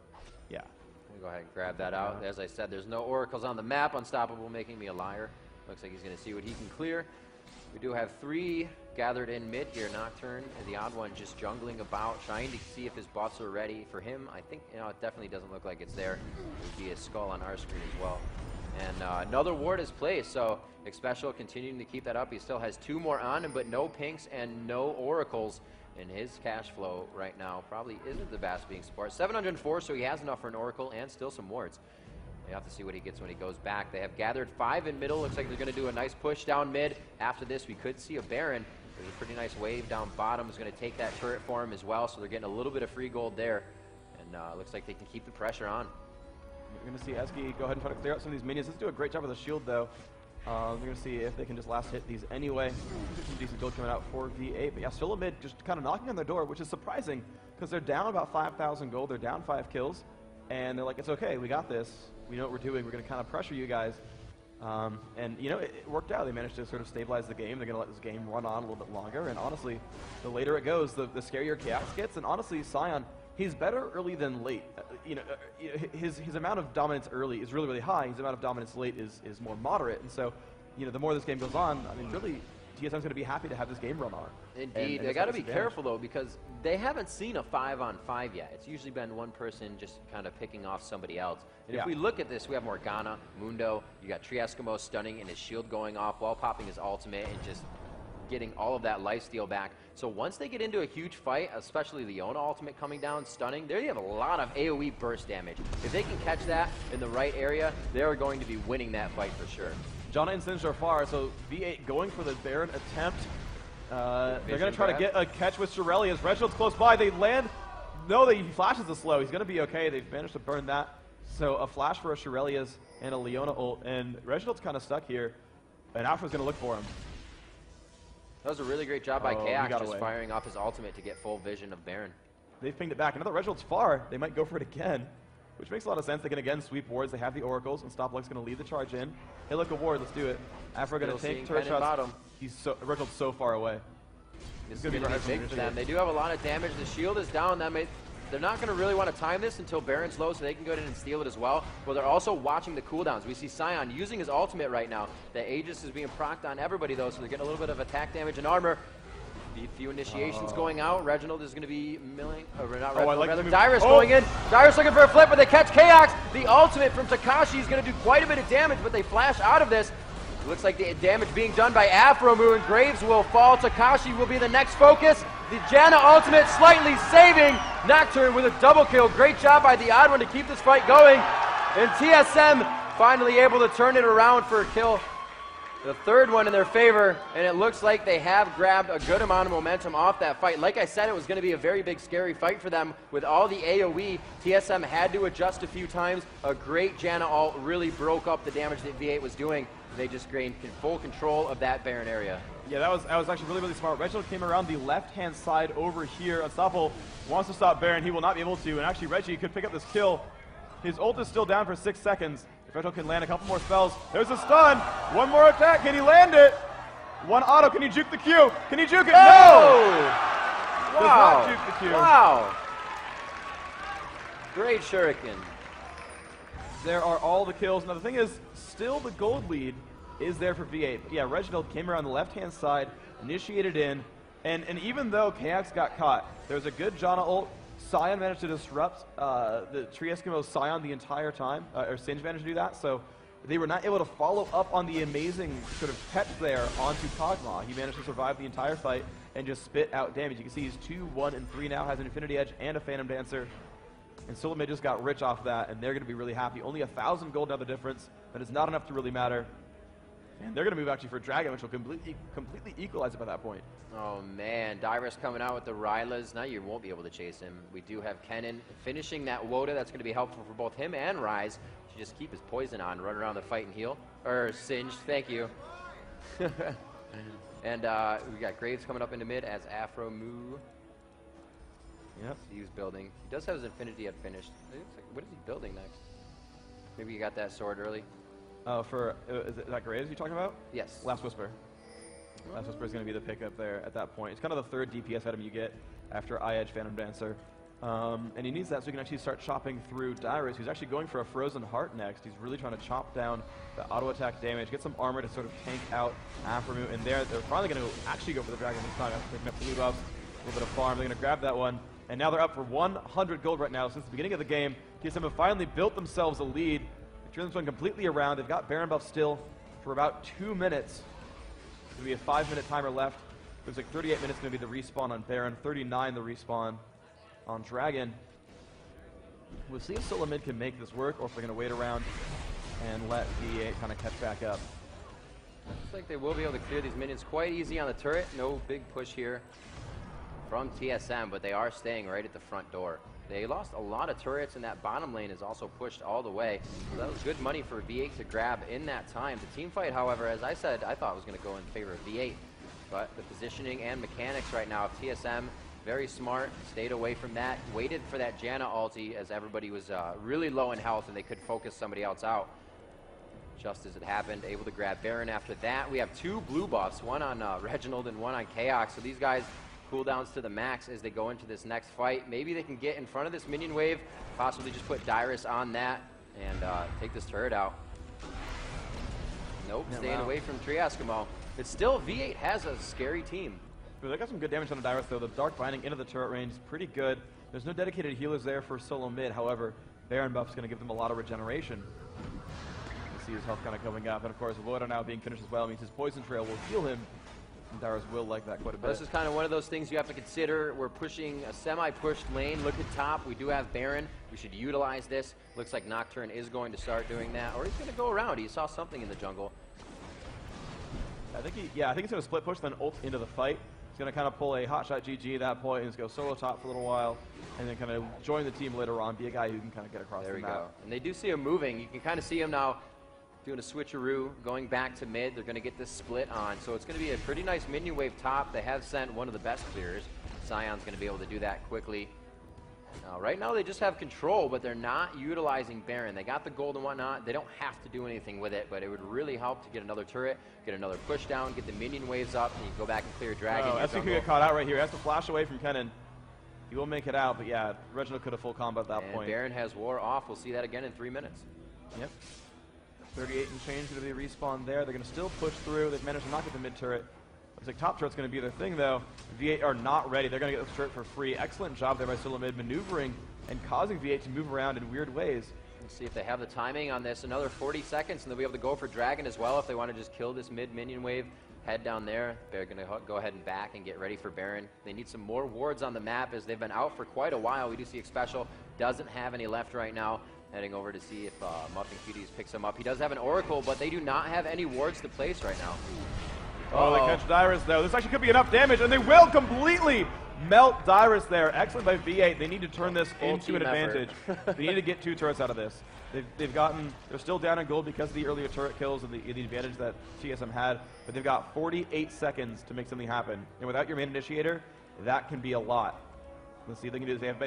Yeah. We'll go ahead and grab that out. As I said, there's no Oracles on the map. Unstoppable making me a liar. Looks like he's going to see what he can clear. We do have 3 gathered in mid here. Nocturne and the odd one just jungling about, trying to see if his buffs are ready for him. I think, you know, it definitely doesn't look like it's there. It would be a skull on our screen as well. And another ward is placed, so Xpecial continuing to keep that up. He still has 2 more on him, but no pinks and no oracles. And his cash flow right now probably isn't the best being support. 704, so he has enough for an oracle and still some wards. You have to see what he gets when he goes back. They have gathered 5 in middle. Looks like they're going to do a nice push down mid. After this, we could see a Baron. There's a pretty nice wave down bottom. Is going to take that turret for him as well, so they're getting a little bit of free gold there. And looks like they can keep the pressure on. We're going to see Eski go ahead and try to clear out some of these minions. Let's do a great job with the shield, though. We're going to see if they can just last hit these anyway. Some decent gold coming out for V8. But yeah, SoloMid just kind of knocking on their door, which is surprising because they're down about 5,000 gold. They're down 5 kills. And they're like, it's okay, we got this. We know what we're doing. We're going to kind of pressure you guys. And, you know, it worked out. They managed to sort of stabilize the game. They're going to let this game run on a little bit longer. And honestly, the later it goes, the scarier Chaos gets. And honestly, Sion, he's better early than late. His amount of dominance early is really, really high. His amount of dominance late is more moderate. And so, you know, the more this game goes on, I mean, really, TSM's going to be happy to have this game run on. Indeed. They got to be careful, though, because they haven't seen a 5-on-5 yet. It's usually been one person just kind of picking off somebody else. And if we look at this, we have Morgana, Mundo, you got Trieskimo stunning and his shield going off while popping his ultimate and just getting all of that lifesteal back. So once they get into a huge fight, especially Leona ultimate coming down, stunning, they have a lot of AoE burst damage. If they can catch that in the right area, they're going to be winning that fight for sure. Janna and Singe are far, so V8 going for the Baron attempt. They're going to try to get a catch with Shirelli as Reginald's close by. They land. No, he flashes the slow. He's going to be okay. They've managed to burn that. So a flash for a Shirelius and a Leona ult. And Reginald's kind of stuck here. And Afro's going to look for him. That was a really great job by Oh, Chaos, he got just away. firing off his ultimate to get full vision of Baron. They've pinged it back. Another Reginald's far. They might go for it again, which makes a lot of sense. They can again sweep wards. They have the oracles, and Stopluck's going to lead the charge in. Hey, look, a ward. Let's do it. Afro going to take turret shots. Bottom. Reginald's so far away. This is going to be big for them. They do have a lot of damage. The shield is down. They're not going to really want to time this until Baron's low, so they can go in and steal it as well. But they're also watching the cooldowns. We see Sion using his ultimate right now. The Aegis is being procced on everybody, though, so they're getting a little bit of attack damage and armor. A few initiations going out. Reginald is going to be milling. Not Reginald, rather Dyrus going in. Dyrus looking for a flip, but they catch Chaos. The ultimate from Takashi is going to do quite a bit of damage, but they flash out of this. It looks like the damage being done by Afromu, and Graves will fall. Takashi will be the next focus. The Janna ultimate slightly saving Nocturne with a double kill. Great job by the odd one to keep this fight going. And TSM finally able to turn it around for a kill. The third one in their favor, and it looks like they have grabbed a good amount of momentum off that fight. Like I said, it was going to be a very big, scary fight for them. With all the AoE, TSM had to adjust a few times. A great Janna ult really broke up the damage that V8 was doing. They just gained full control of that Baron area. Yeah, that was actually really, really smart. Reginald came around the left-hand side over here. Unstoppable wants to stop Baron. He will not be able to, and actually Reggie could pick up this kill. His ult is still down for 6 seconds. If Reginald can land a couple more spells, there's a stun. One more attack. Can he land it? One auto. Can he juke the Q? Can he juke it? No! Wow. Does not juke the Q. Wow. Great shuriken. There are all the kills. Now the thing is, still the gold lead is there for V8. But yeah, Reginald came around the left-hand side, initiated in, and even though KX got caught, there was a good Janna ult. Sion managed to disrupt the Tree Eskimo Sion the entire time, or Singe managed to do that, so they were not able to follow up on the amazing sort of catch there onto Kog'Maw. He managed to survive the entire fight and just spit out damage. You can see he's 2, 1, and 3 now, has an Infinity Edge and a Phantom Dancer. And SoloMid just got rich off that, and they're going to be really happy. Only 1,000 gold now the difference. That is not enough to really matter. And they're going to move actually for Dragon, which will completely equalize it by that point. Oh man, Dyrus coming out with the Rylas. Now you won't be able to chase him. We do have Kennen finishing that Woda. That's going to be helpful for both him and Rise to just keep his poison on, run around the fight and heal. Or Singe, thank you. And we got Graves coming up into mid as Afro Moo. Yep. He was building. He does have his Infinity Edge finished. What is he building next? Maybe you got that sword early? Is that Graves you're talking about? Yes. Last Whisper. Last Whisper is going to be the pickup there at that point. It's kind of the third DPS item you get after I-Edge Phantom Dancer. And he needs that so he can actually start chopping through Dyrus, who's actually going for a Frozen Heart next. He's really trying to chop down the auto attack damage, get some armor to sort of tank out Afromu. And they're finally going to actually go for the Dragon this time after picking up the blue buffs. A little bit of farm. They're going to grab that one. And now they're up for 100 gold right now. Since the beginning of the game, TSM have finally built themselves a lead. They turned this one completely around. They've got Baron buff still for about 2 minutes. There's going to be a 5-minute timer left. Looks like 38 minutes going to be the respawn on Baron, 39 the respawn on Dragon. We'll see if SoloMid can make this work or if they're going to wait around and let V8 kind of catch back up. Looks like they will be able to clear these minions quite easy on the turret. No big push here from TSM, but they are staying right at the front door. They lost a lot of turrets, and that bottom lane is also pushed all the way. So that was good money for V8 to grab in that time. The team fight, however, as I said, I thought was going to go in favor of V8. But the positioning and mechanics right now of TSM, very smart, stayed away from that, waited for that Janna ulti as everybody was really low in health and they could focus somebody else out. Just as it happened, able to grab Baron after that. We have 2 blue buffs, one on Reginald and one on Chaos. So these guys cooldowns to the max as they go into this next fight. Maybe they can get in front of this minion wave, possibly just put Dyrus on that and take this turret out. Nope, staying away from Tree Eskimo. It's still, V8 has a scary team. They got some good damage on the Dyrus though. The Dark Binding into the turret range is pretty good. There's no dedicated healers there for SoloMid. However, Baron buff is going to give them a lot of regeneration. You see his health kind of coming up. And of course, Voida now being finished as well means his Poison Trail will heal him. And Dyrus will like that quite a bit. This is kind of one of those things you have to consider. We're pushing a semi-pushed lane. Look at top. We do have Baron. We should utilize this. Looks like Nocturne is going to start doing that. Or he's going to go around. He saw something in the jungle. I think he's going to split push, then ult into the fight. going to kind of pull a hot shot GG at that point and just go solo top for a little while, and then kind of join the team later on, be a guy who can kind of get across the map. There we go. And they do see him moving. You can kind of see him now doing a switcheroo, going back to mid. They're going to get this split on. So it's going to be a pretty nice minion wave top. They have sent one of the best clears. Scion's going to be able to do that quickly. Right now they just have control, but they're not utilizing Baron. They got the gold and whatnot. They don't have to do anything with it, but it would really help to get another turret, get another push down, get the minion waves up, and you can go back and clear Dragon. SC could get caught out right here. He has to flash away from Kennen. He will make it out, but yeah, Reginald could have full combo at that point. Baron has war off. We'll see that again in 3 minutes. Yep. 38 and change going to be respawn there. They're going to still push through. They've managed to not get the mid turret. Looks like top turret's going to be their thing, though. V8 are not ready. They're going to get this turret for free. Excellent job there by SoloMid, maneuvering and causing V8 to move around in weird ways. Let's see if they have the timing on this. Another 40 seconds, and they'll be able to go for Dragon as well if they want to just kill this mid minion wave. Head down there. They're going to go ahead and back and get ready for Baron. They need some more wards on the map as they've been out for quite a while. We do see Special doesn't have any left right now. Heading over to see if Muffin Cuties picks him up. He does have an Oracle, but they do not have any wards to place right now. Oh, they catch Dyrus, though. This actually could be enough damage, and they will completely melt Dyrus there. Excellent by V8. They need to turn this into an advantage. They need to get 2 turrets out of this. They're still down in gold because of the earlier turret kills and the advantage that TSM had, but they've got 48 seconds to make something happen. And without your main initiator, that can be a lot. Let's see what they can do. They have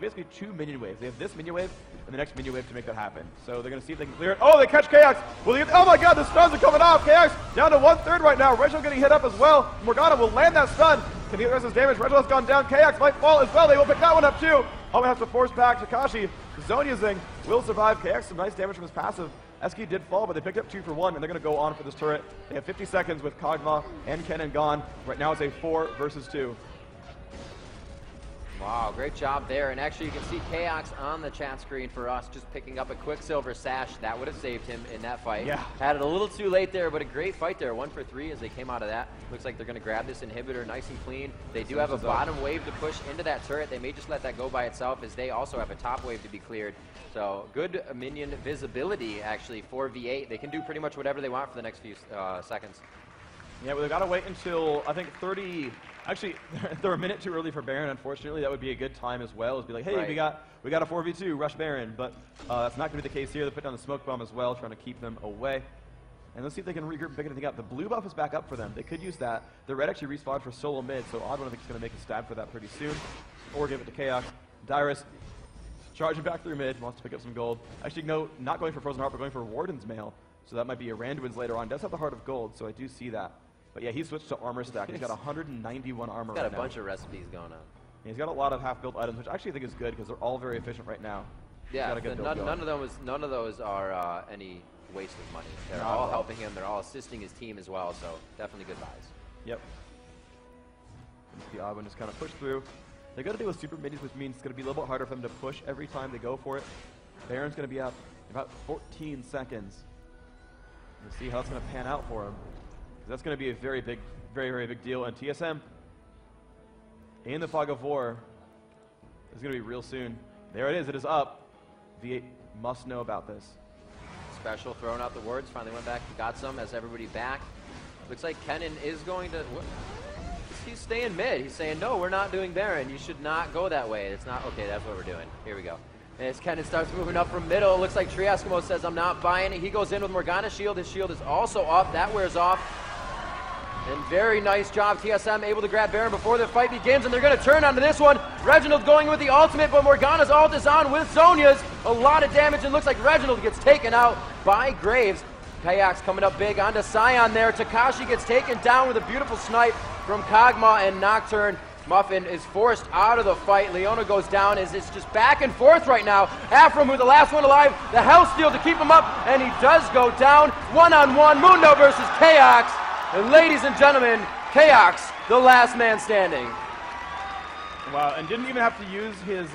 basically 2 minion waves. They have this minion wave and the next minion wave to make that happen. So they're going to see if they can clear it. Oh, they catch Chaos. Will they get, oh my god, the stuns are coming off. Chaos down to 1/3 right now. Reginald getting hit up as well. Morgana will land that stun. Can he get the rest of his damage? Reginald has gone down. Chaos might fall as well. They will pick that one up too. Oh, we have to force back Takashi. Zonia Zing will survive. Chaos some nice damage from his passive. Eski did fall, but they picked up 2 for 1, and they're going to go on for this turret. They have 50 seconds with Kog'Maw and Kennen gone. Right now it's a 4 versus 2. Wow, great job there. And actually, you can see Chaos on the chat screen for us, just picking up a Quicksilver Sash. That would have saved him in that fight. Yeah. Had it a little too late there, but a great fight there. 1 for 3 as they came out of that. Looks like they're going to grab this inhibitor nice and clean. They do have a bottom wave to push into that turret. They may just let that go by itself as they also have a top wave to be cleared. So good minion visibility, actually, for V8. They can do pretty much whatever they want for the next few seconds. Yeah, well, they've got to wait until, I think, 30... Actually, they're a minute too early for Baron, unfortunately. That would be a good time as well, is be like, hey, right. we got a 4v2, rush Baron. But that's not going to be the case here. They put down the smoke bomb as well, trying to keep them away. And let's see if they can regroup and pick anything up. The blue buff is back up for them. They could use that. The red actually respawned for SoloMid, so Odd One I think is going to make a stab for that pretty soon. Or give it to Chaos. Dyrus charging back through mid, wants to pick up some gold. Actually, no, not going for Frozen Heart, but going for Warden's Mail. So that might be a Randuin's later on. Does have the Heart of Gold, so I do see that. But yeah, he switched to armor stack. He's got 191 armor right now. He's got a bunch of recipes going on. Yeah, he's got a lot of half-built items, which I actually think is good because they're all very efficient right now. Yeah, none of those are any waste of money. They're all helping him. They're all assisting his team as well. So definitely good buys. Yep. The Odd One just kind of push through. They got to deal with super minions, which means it's going to be a little bit harder for them to push every time they go for it. Baron's going to be up in about 14 seconds. We'll see how that's going to pan out for him. That's going to be a very, very big deal. And TSM in the fog of war is going to be real soon. There it is. It is up. V8 must know about this. Special throwing out the words. Finally went back. Got some as everybody back. Looks like Kennen is going to... He's staying mid. He's saying, no, we're not doing Baron. You should not go that way. It's not... Okay, that's what we're doing. Here we go. And as Kennen starts moving up from middle, it looks like Trieskimo says, I'm not buying it. He goes in with Morgana's shield. His shield is also up. That wears off. And very nice job, TSM able to grab Baron before the fight begins, and they're going to turn onto this one. Reginald going with the ultimate, but Morgana's ult is on with Zonia's. A lot of damage, and looks like Reginald gets taken out by Graves. Kayax coming up big onto Scion there. Takashi gets taken down with a beautiful snipe from Kog'Maw and Nocturne. Muffin is forced out of the fight. Leona goes down as it's just back and forth right now. Afram with the last one alive. The Hellsteel to keep him up, and he does go down. One-on-one, Mundo versus Kayax. And ladies and gentlemen, Chaos, the last man standing. Wow, and didn't even have to use his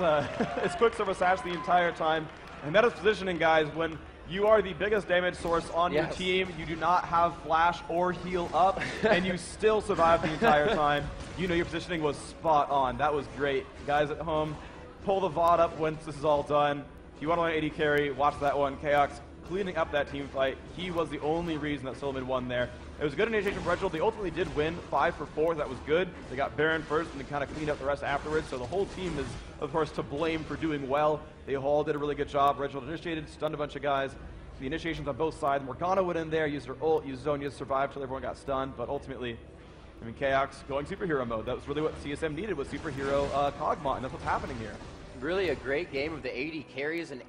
his Quicksilver Sash the entire time. And that is positioning, guys. When you are the biggest damage source on your team, you do not have flash or heal up, and you still survive the entire time. You know your positioning was spot on. That was great. Guys at home, pull the VOD up once this is all done. If you want to learn AD carry, watch that one. Chaos cleaning up that team fight. He was the only reason that SoloMid won there. It was a good initiation from Reginald. They ultimately did win 5 for 4. That was good. They got Baron first and they kind of cleaned up the rest afterwards. So the whole team is, of course, to blame for doing well. They all did a really good job. Reginald initiated, stunned a bunch of guys. The initiations on both sides. Morgana went in there, used her ult, used Zhonya's, survived till everyone got stunned. But ultimately, I mean, Chaos going superhero mode. That was really what CSM needed, was superhero Kog'Maw, and that's what's happening here. Really a great game of the 80 carries, an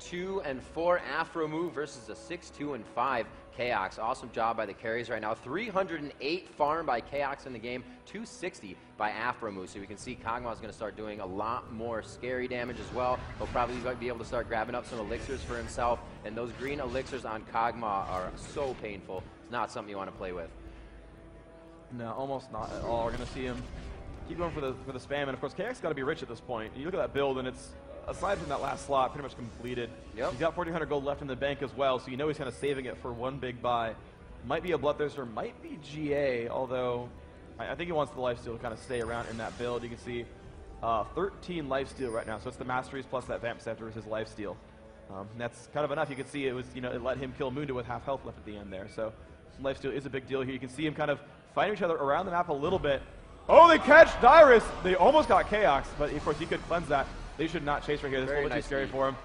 8-2-4 Afro move versus a 6-2-5 Chaos. Awesome job by the carries right now. 308 farm by Chaos in the game, 260 by Afro move. So we can see Kog'Maw is going to start doing a lot more scary damage as well. He'll probably be able to start grabbing up some elixirs for himself, and those green elixirs on Kog'Maw are so painful. It's not something you want to play with. No, almost not at all. We're going to see him keep going for the spam, and of course, KX got to be rich at this point. You look at that build, and it's, aside from that last slot, pretty much completed. Yep. He's got 1,400 gold left in the bank as well, so you know he's kind of saving it for one big buy. Might be a Bloodthirster, might be GA, although I think he wants the lifesteal to kind of stay around in that build. You can see 13 lifesteal right now, so it's the Masteries plus that Vamp Scepter is his lifesteal. That's kind of enough. You can see it was, you know, it let him kill Mundo with half health left at the end there, so lifesteal is a big deal here. You can see him kind of fighting each other around the map a little bit. Oh, they catch Dyrus! They almost got Chaos, but of course he could cleanse that. They should not chase right here. This is a little too scary for him.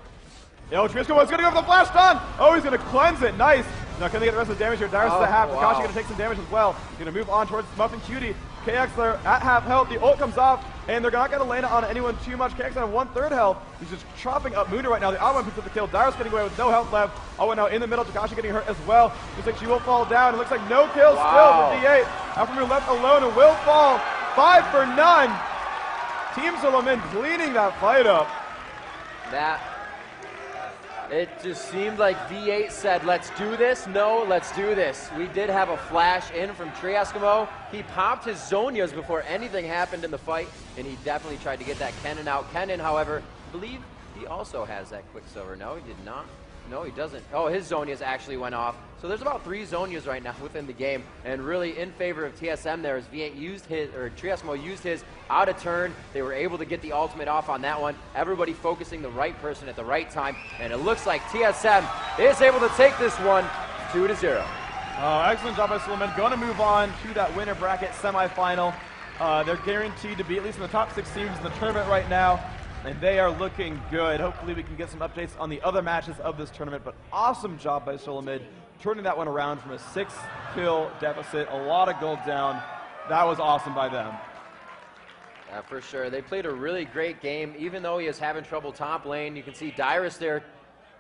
Yo, Trisco is going to go for the flash stun! Oh, he's going to cleanse it. Nice! Now, can they get the rest of the damage here? Dyrus is at half. Kakashi going to take some damage as well. He's going to move on towards Muffin Cutie. KX there at half health. The ult comes off, and they're not going to land it on anyone too much. KX on 1/3 health. He's just chopping up Mundo right now. The Awan picks up the kill. Dyrus getting away with no health left. Awan now in the middle. Takashi getting hurt as well. Looks like she will fall down. It looks like no kills still for D8. Aftermoon left alone and will fall. 5 for none. Team SoloMid cleaning that fight up. It just seemed like V8 said, let's do this. No, let's do this. We did have a flash in from Trieskimo. He popped his Zhonya's before anything happened in the fight, and he definitely tried to get that Kennen out. Kennen, however, I believe he also has that Quicksilver. No, he did not. No, he doesn't. Oh, his Zhonya's actually went off. So there's about 3 Zhonya's right now within the game, and really in favor of TSM there as V8 used his, or Trieskimo used his out of turn. They were able to get the ultimate off on that one. Everybody focusing the right person at the right time, and it looks like TSM is able to take this one 2-0. Excellent job by SoloMid. Going to move on to that winner bracket semifinal. They're guaranteed to be at least in the top 6 teams in the tournament right now, and they are looking good. Hopefully we can get some updates on the other matches of this tournament, but awesome job by SoloMid, turning that one around from a 6-kill deficit, a lot of gold down. That was awesome by them. Yeah, for sure. They played a really great game, even though he is having trouble top lane. You can see Dyrus there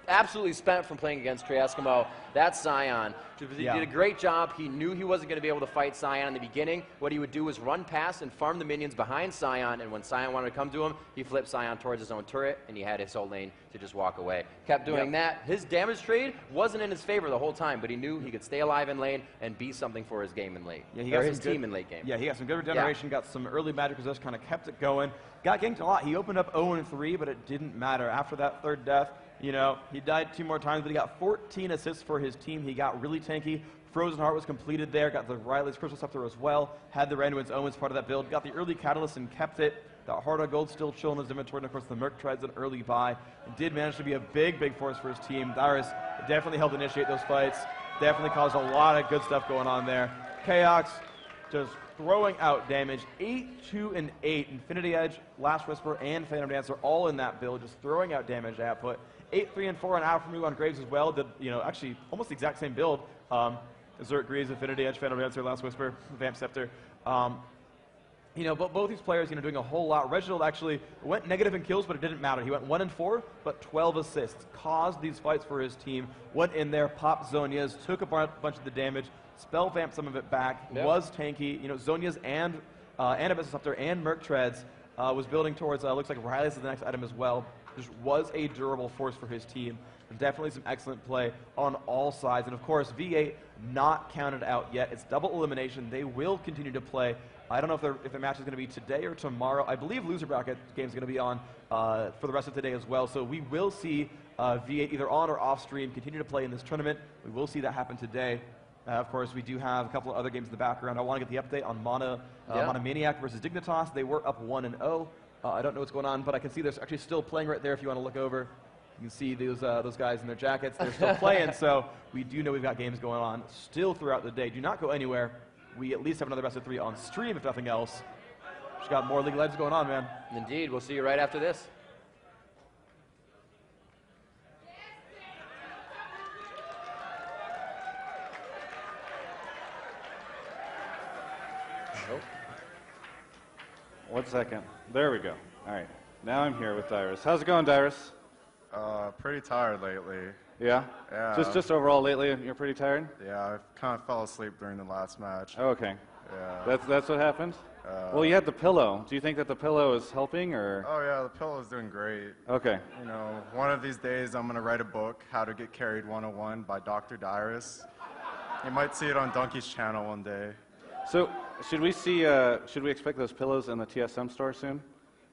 absolutely spent from playing against Trieskimo. That's Sion. He did a great job. He knew he wasn't going to be able to fight Sion in the beginning. What he would do is run past and farm the minions behind Sion, and when Sion wanted to come to him, he flipped Sion towards his own turret, and he had his whole lane to just walk away. Kept doing that. His damage trade wasn't in his favor the whole time, but he knew he could stay alive in lane and be something for his game in late. Yeah, he got his team in late game. Yeah, he got some good regeneration, got some early magic resist, kind of kept it going. Got ganked a lot. He opened up 0-3, but it didn't matter. After that 3rd death, you know, he died 2 more times, but he got 14 assists for his team. He got really tanky. Frozen Heart was completed there. Got the Riley's Crystal Scepter as well. Had the Randuin's Omens part of that build. Got the early Catalyst and kept it. That Heart of Gold still chilling in his inventory. And of course, the Merc Tried's an early buy. It did manage to be a big, big force for his team. Dyrus definitely helped initiate those fights. Definitely caused a lot of good stuff going on there. Chaos just throwing out damage. 8-2-8. Infinity Edge, Last Whisper, and Phantom Dancer all in that build. Just throwing out damage output. 8-3-4 on Alphamu on Graves as well. Did, you know, actually almost the exact same build. Zerk Greaves, Infinity Edge, Phantom Dancer, Last Whisper, Vamp Scepter. You know, both these players, you know, doing a whole lot. Reginald actually went negative in kills, but it didn't matter. He went 1-4, but 12 assists. Caused these fights for his team. Went in there, popped Zhonya's, took a bunch of the damage, spell vamped some of it back. Was tanky. You know, Zhonya's and Abyssal Scepter and Merc Treads was building towards. Looks like Riley's is the next item as well. Just was a durable force for his team. And definitely some excellent play on all sides. And of course, V8 not counted out yet. It's double elimination. They will continue to play. I don't know if the match is going to be today or tomorrow. I believe loser bracket game is going to be on for the rest of today as well. So we will see V8 either on or off stream continue to play in this tournament. We will see that happen today. Of course, we do have a couple of other games in the background. I want to get the update on Mana Maniac versus Dignitas. They were up 1-0. I don't know what's going on, but I can see they're actually still playing right there if you want to look over. You can see those guys in their jackets. They're still playing, so we do know we've got games going on still throughout the day. Do not go anywhere. We at least have another best of 3 on stream, if nothing else. Just got more League of Legends going on, man. Indeed. We'll see you right after this. Oh. 1 second. There we go. All right. Now I'm here with Dyrus. How's it going, Dyrus? Pretty tired lately. Yeah? Yeah. Just overall lately, you're pretty tired? Yeah, I kind of fell asleep during the last match. Oh, okay. Yeah. That's what happened? Well, you had the pillow. Do you think that the pillow is helping, or? Oh yeah, the pillow's doing great. Okay. You know, one of these days I'm gonna write a book, How to Get Carried 101 by Dr. Dyrus. You might see it on Donkey's channel one day. So, should we expect those pillows in the TSM store soon?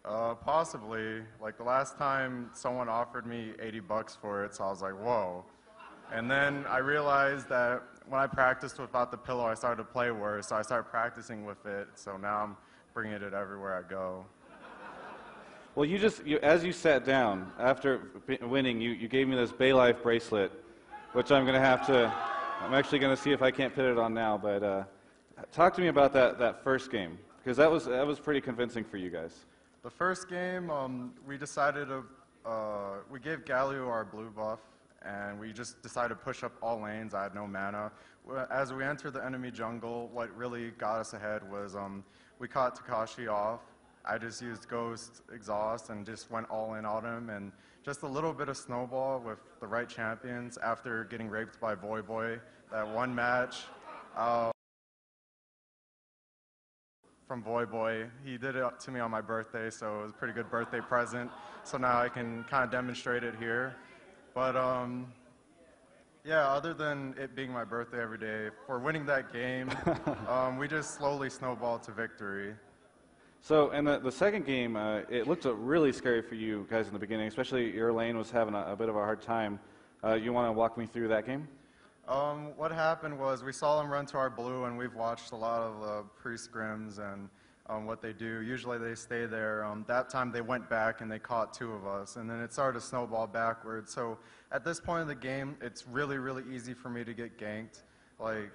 Possibly. Like the last time someone offered me $80 for it, so I was like, whoa. And then I realized that when I practiced without the pillow, I started to play worse, so I started practicing with it, so now I'm bringing it everywhere I go. Well, as you sat down, after winning, you gave me this Bay Life bracelet, which I'm actually going to see if I can't put it on now, but talk to me about that first game, because that was pretty convincing for you guys. The first game, we decided to, we gave Galio our blue buff, and we just decided to push up all lanes. I had no mana. As we entered the enemy jungle, what really got us ahead was we caught Takashi off. I just used Ghost Exhaust and just went all in on him, and just a little bit of snowball with the right champions after getting raped by Voy Boy. That one match from Voy Boy, he did it to me on my birthday, so it was a pretty good birthday present. So now I can kind of demonstrate it here. But yeah, other than it being my birthday every day, for winning that game, we just slowly snowballed to victory. So, in the second game, it looked really scary for you guys in the beginning, especially your lane was having a bit of a hard time. You want to walk me through that game? What happened was we saw them run to our blue, and we've watched a lot of pre-scrims and what they do. Usually they stay there. That time they went back and they caught 2 of us, and then it started to snowball backwards. So at this point in the game, it's really, really easy for me to get ganked. Like,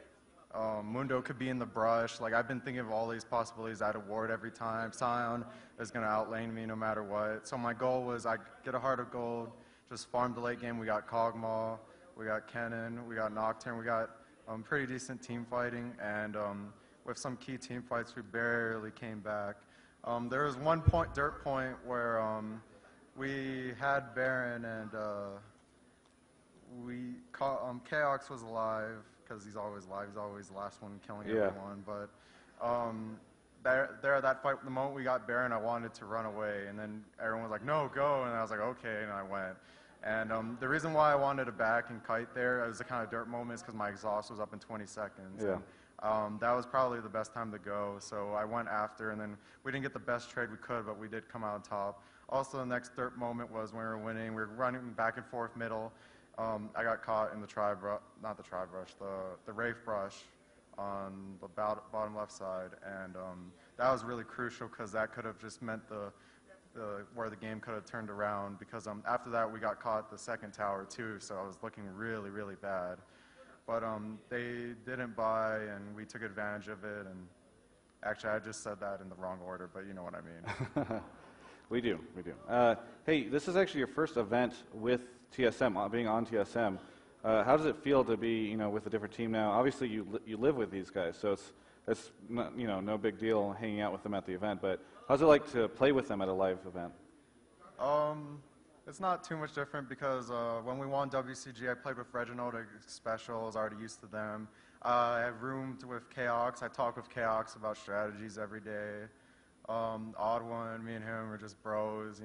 Mundo could be in the brush. Like, I've been thinking of all these possibilities. I'd ward every time. Sion is going to outlane me no matter what. So my goal was I get a Heart of Gold, just farm the late game. We got Kog'Maw, we got Kennen, we got Nocturne, we got pretty decent team fighting, and with some key team fights, we barely came back. There was one dirt point where we had Baron, and Chaos was alive, because he's always alive. He's always the last one killing everyone. But there at that fight, the moment we got Baron, I wanted to run away, and then everyone was like, no, go, and I was like, okay, and I went. And the reason why I wanted to back and kite there as a kind of dirt moment is because my exhaust was up in 20 seconds. Yeah. And, that was probably the best time to go, so I went after, and then we didn't get the best trade we could, but we did come out on top. Also, the next dirt moment was when we were winning. We were running back and forth middle. I got caught in the the Wraith Brush on the bottom left side, and that was really crucial because that could have just meant where the game could have turned around, because after that we got caught the second tower too, so I was looking really, really bad. But they didn't buy, and we took advantage of it, and actually I just said that in the wrong order, but you know what I mean. We do. Hey, this is actually your first event with TSM, being on TSM. How does it feel to be, with a different team now? Obviously, you live with these guys, so it's not, no big deal hanging out with them at the event. But how's it like to play with them at a live event? It's not too much different because when we won WCG, I played with Reginald at Special. I was already used to them. I roomed with Chaos. I talk with Chaos about strategies every day. Odd One, me and him are just bros,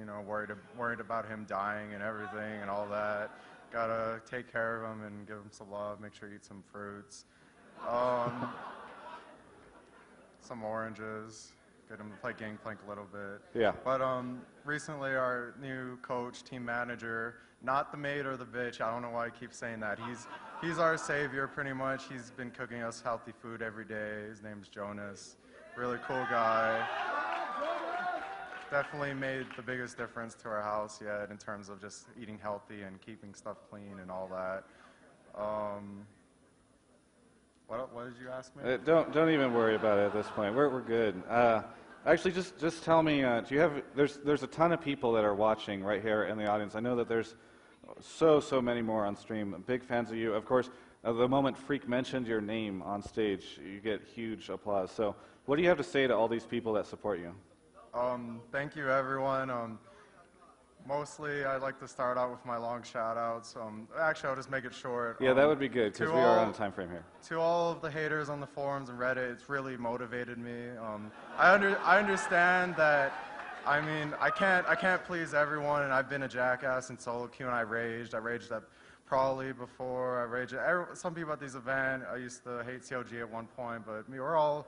worried about him dying and everything and all that. Gotta take care of him and give him some love, make sure he eats some fruits. Some oranges. Get him to play Gangplank a little bit. Yeah. But recently our new coach, team manager, not the maid or the bitch, I don't know why I keep saying that. He's our savior pretty much. He's been cooking us healthy food every day. His name's Jonas. Really cool guy. definitely made the biggest difference to our house yet in terms of just eating healthy and keeping stuff clean and all that. What did you ask me? Don't even worry about it at this point. We're good. Actually, just tell me. Do you have? There's a ton of people that are watching right here in the audience. I know that there's so many more on stream. Big fans of you, of course. The moment Freak mentioned your name on stage, you get huge applause. So, what do you have to say to all these people that support you? Thank you, everyone. Mostly, I'd like to start out with my long shout-outs. Actually, I'll just make it short. Yeah, that would be good, because we are on a time frame here. To all of the haters on the forums and Reddit, it's really motivated me. I understand that, I mean, I can't please everyone, and I've been a jackass in solo queue, and I raged at Probably before, I raged at some people at these events. I used to hate COG at one point, but we're all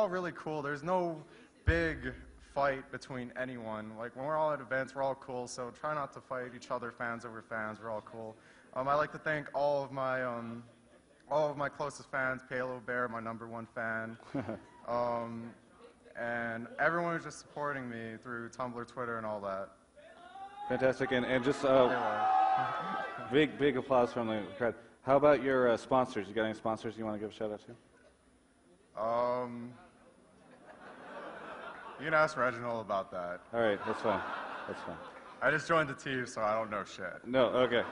really cool. There's no big fight between anyone. Like, when we're all at events, we're all cool, so try not to fight each other, fans over fans. We're all cool. I'd like to thank all of my closest fans, Palo Bear, my #1 fan, and everyone who's just supporting me through Tumblr, Twitter, and all that. Fantastic, and just big applause from the crowd. How about your sponsors? You got any sponsors you want to give a shout out to? You can ask Reginald about that. All right, that's fine. That's fine. I just joined the team, so I don't know shit. No, okay.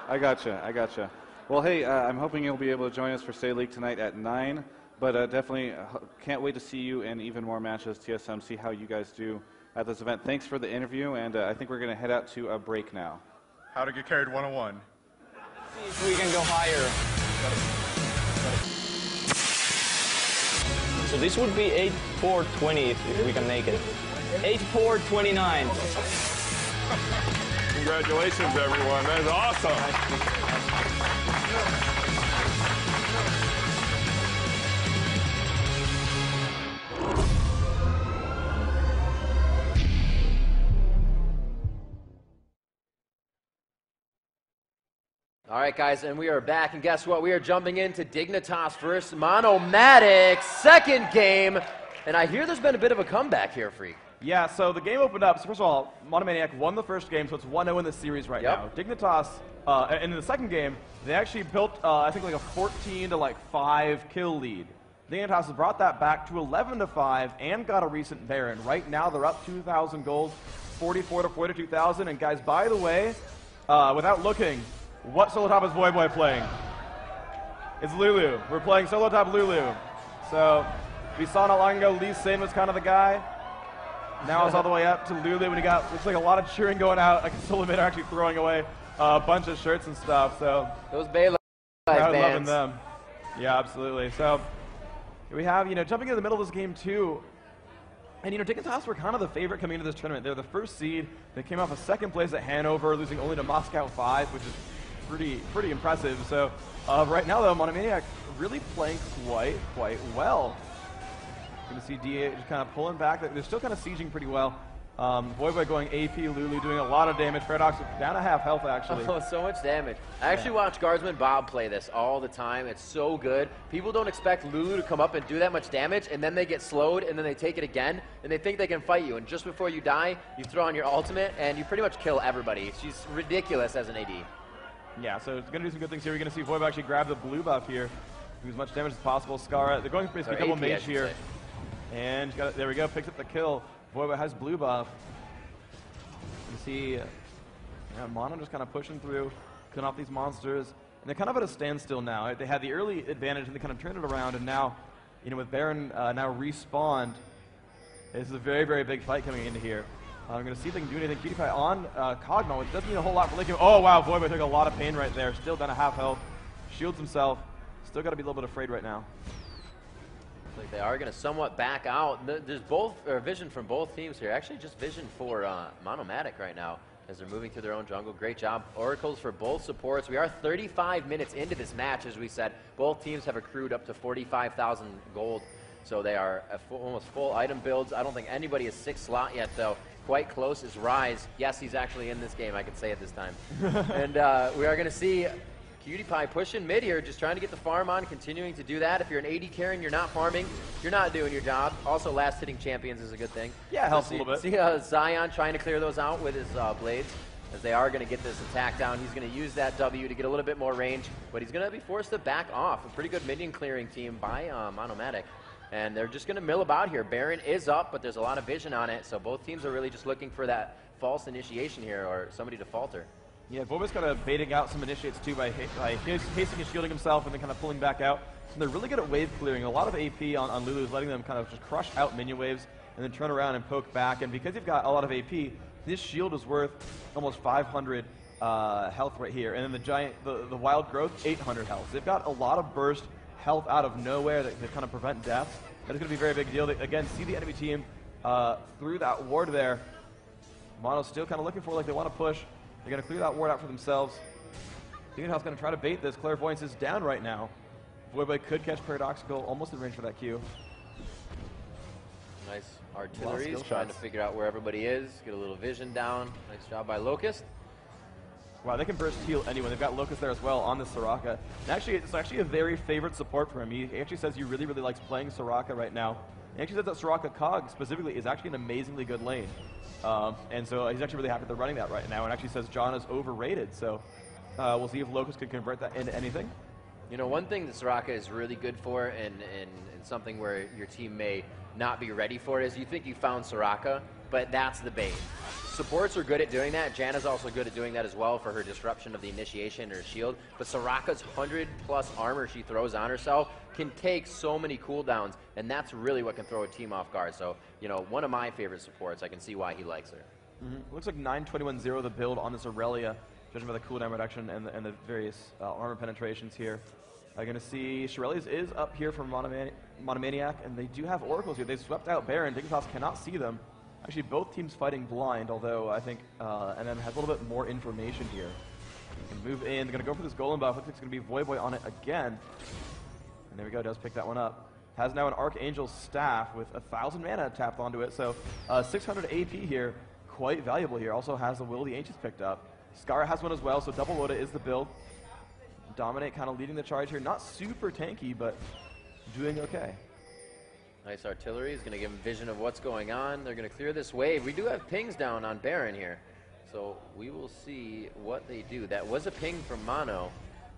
I gotcha. Well, hey, I'm hoping you'll be able to join us for Say League tonight at 9, but definitely can't wait to see you in even more matches, TSM, see how you guys do at this event. Thanks for the interview, and I think we're going to head out to a break now. How to get carried 101. See if we can go higher. So this would be 8-4-20 if we can make it. 8-4-29. Congratulations, everyone. That's awesome. All right, guys, and we are back, and guess what? We are jumping into Dignitas versus Monomatic, second game, and I hear there's been a bit of a comeback here, Freak. Yeah, so the game opened up. So first of all, Monomaniac won the first game, so it's 1-0 in the series right now. Dignitas, and in the second game, they actually built, I think, like a 14 to 5 kill lead. Dignitas has brought that back to 11 to 5 and got a recent Baron. Right now, they're up 2,000 gold, 44 to 42,000. And guys, by the way, without looking, what solo top is Voyboy playing? It's Lulu. We're playing solo top Lulu. So we saw not long ago Lee Sin was kind of the guy. Now it's all the way up to Lulu, and we got, looks like a lot of cheering going out. Like SoloMid are actually throwing away a bunch of shirts and stuff. So those Bay I'm loving them. Yeah, absolutely. So we have, jumping into the middle of this game too. And Dignitas were kind of the favorite coming into this tournament. They're the first seed. They came off a second place at Hanover, losing only to Moscow 5, which is pretty impressive. So right now though, Monomaniac really playing quite well. You're going to see DA just kind of pulling back. They're still kind of sieging pretty well. Voyboy going AP, Lulu doing a lot of damage. Paradox down to half health, actually. Oh, so much damage. I actually watch Guardsman Bob play this all the time. It's so good. People don't expect Lulu to come up and do that much damage, and then they get slowed, and then they take it again, and they think they can fight you. And just before you die, you throw on your ultimate, and you pretty much kill everybody. She's ridiculous as an AD. Yeah, so it's going to do some good things here. We're going to see Voyboy actually grab the blue buff here, do as much damage as possible. Scara, they're going for basically double mage here. And there we go, picks up the kill. Voyboy has blue buff. You see Mono just kind of pushing through, cutting off these monsters. And they're kind of at a standstill now. They had the early advantage and they kind of turned it around, and now, with Baron now respawned, this is a very big fight coming into here. I'm going to see if they can do anything. PewDiePie on Cogmo, which doesn't mean a whole lot for Lakeem. Oh wow, Voyboy took a lot of pain right there. Still down to half health. Shields himself. Still got to be a little bit afraid right now. Like they are going to somewhat back out. There's vision from both teams here. Actually, just vision for Monomatic right now as they're moving through their own jungle. Great job. Oracles for both supports. We are 35 minutes into this match, as we said. Both teams have accrued up to 45,000 gold, so they are almost full item builds. I don't think anybody is 6th slot yet, though. Quite close is Rise. Yes, he's actually in this game. I can say it this time. And we are going to see Cutie Pie pushing mid here, just trying to get the farm on, continuing to do that. If you're an AD carry and you're not farming, you're not doing your job. Also, last hitting champions is a good thing. Yeah, it helps a little bit. See Zion trying to clear those out with his blades, as they are going to get this attack down. He's going to use that W to get a little bit more range, but he's going to be forced to back off. A pretty good minion clearing team by Monomatic. And they're just going to mill about here. Baron is up, but there's a lot of vision on it, so both teams are really just looking for that false initiation here, or somebody to falter. Yeah, Voivo's kind of baiting out some initiates too by hasting and shielding himself and then kind of pulling back out. And they're really good at wave clearing. A lot of AP on Lulu's letting them kind of just crush out minion waves and then turn around and poke back. And because you've got a lot of AP, this shield is worth almost 500 health right here. And then the giant, the wild growth, 800 health. They've got a lot of burst health out of nowhere that can kind of prevent deaths. That is going to be a very big deal. They, again, see the enemy team through that ward there. Mono's still kind of looking for, like, they want to push. They're going to clear that ward out for themselves. Dingenhau's going to try to bait this. Clairvoyance is down right now. Voivoy could catch Paradoxical, almost in range for that Q. Nice artillery, trying to figure out where everybody is, get a little vision down. Nice job by Locust. Wow, they can burst heal anyone. They've got Locust there as well on the Soraka. And actually, it's actually a very favorite support for him. He actually says he really, really likes playing Soraka right now. He actually says that Soraka Cog specifically is actually an amazingly good lane. And so he's actually really happy they're running that right now, and actually says John is overrated. So we'll see if Locust can convert that into anything. You know, one thing that Soraka is really good for, and something where your team may not be ready for it, is you think you found Soraka, but that's the bait. Supports are good at doing that. Janna's also good at doing that as well for her disruption of the initiation or shield. But Soraka's 100+ armor she throws on herself can take so many cooldowns, and that's really what can throw a team off guard. So, you know, one of my favorite supports. I can see why he likes her. Looks like 921-0 the build on this Aurelia, judging by the cooldown reduction and the various armor penetrations here. I'm going to see Shirelli's is up here from Monomaniac, and they do have Oracles here. They've swept out Baron. Dignitas cannot see them. Actually, both teams fighting blind, although I think NM has a little bit more information here. They can move in. They're going to go for this Golem buff. Looks like it's going to be Voivoy on it again. And there we go. Does pick that one up. Has now an Archangel's Staff with 1,000 mana tapped onto it. So 600 AP here. Quite valuable here. Also has the Will of the Ancients picked up. Skara has one as well, so double Woda is the build. Dominate kind of leading the charge here. Not super tanky, but doing okay. Nice artillery is going to give them vision of what's going on. They're going to clear this wave. We do have pings down on Baron here, so we will see what they do. That was a ping from Mono.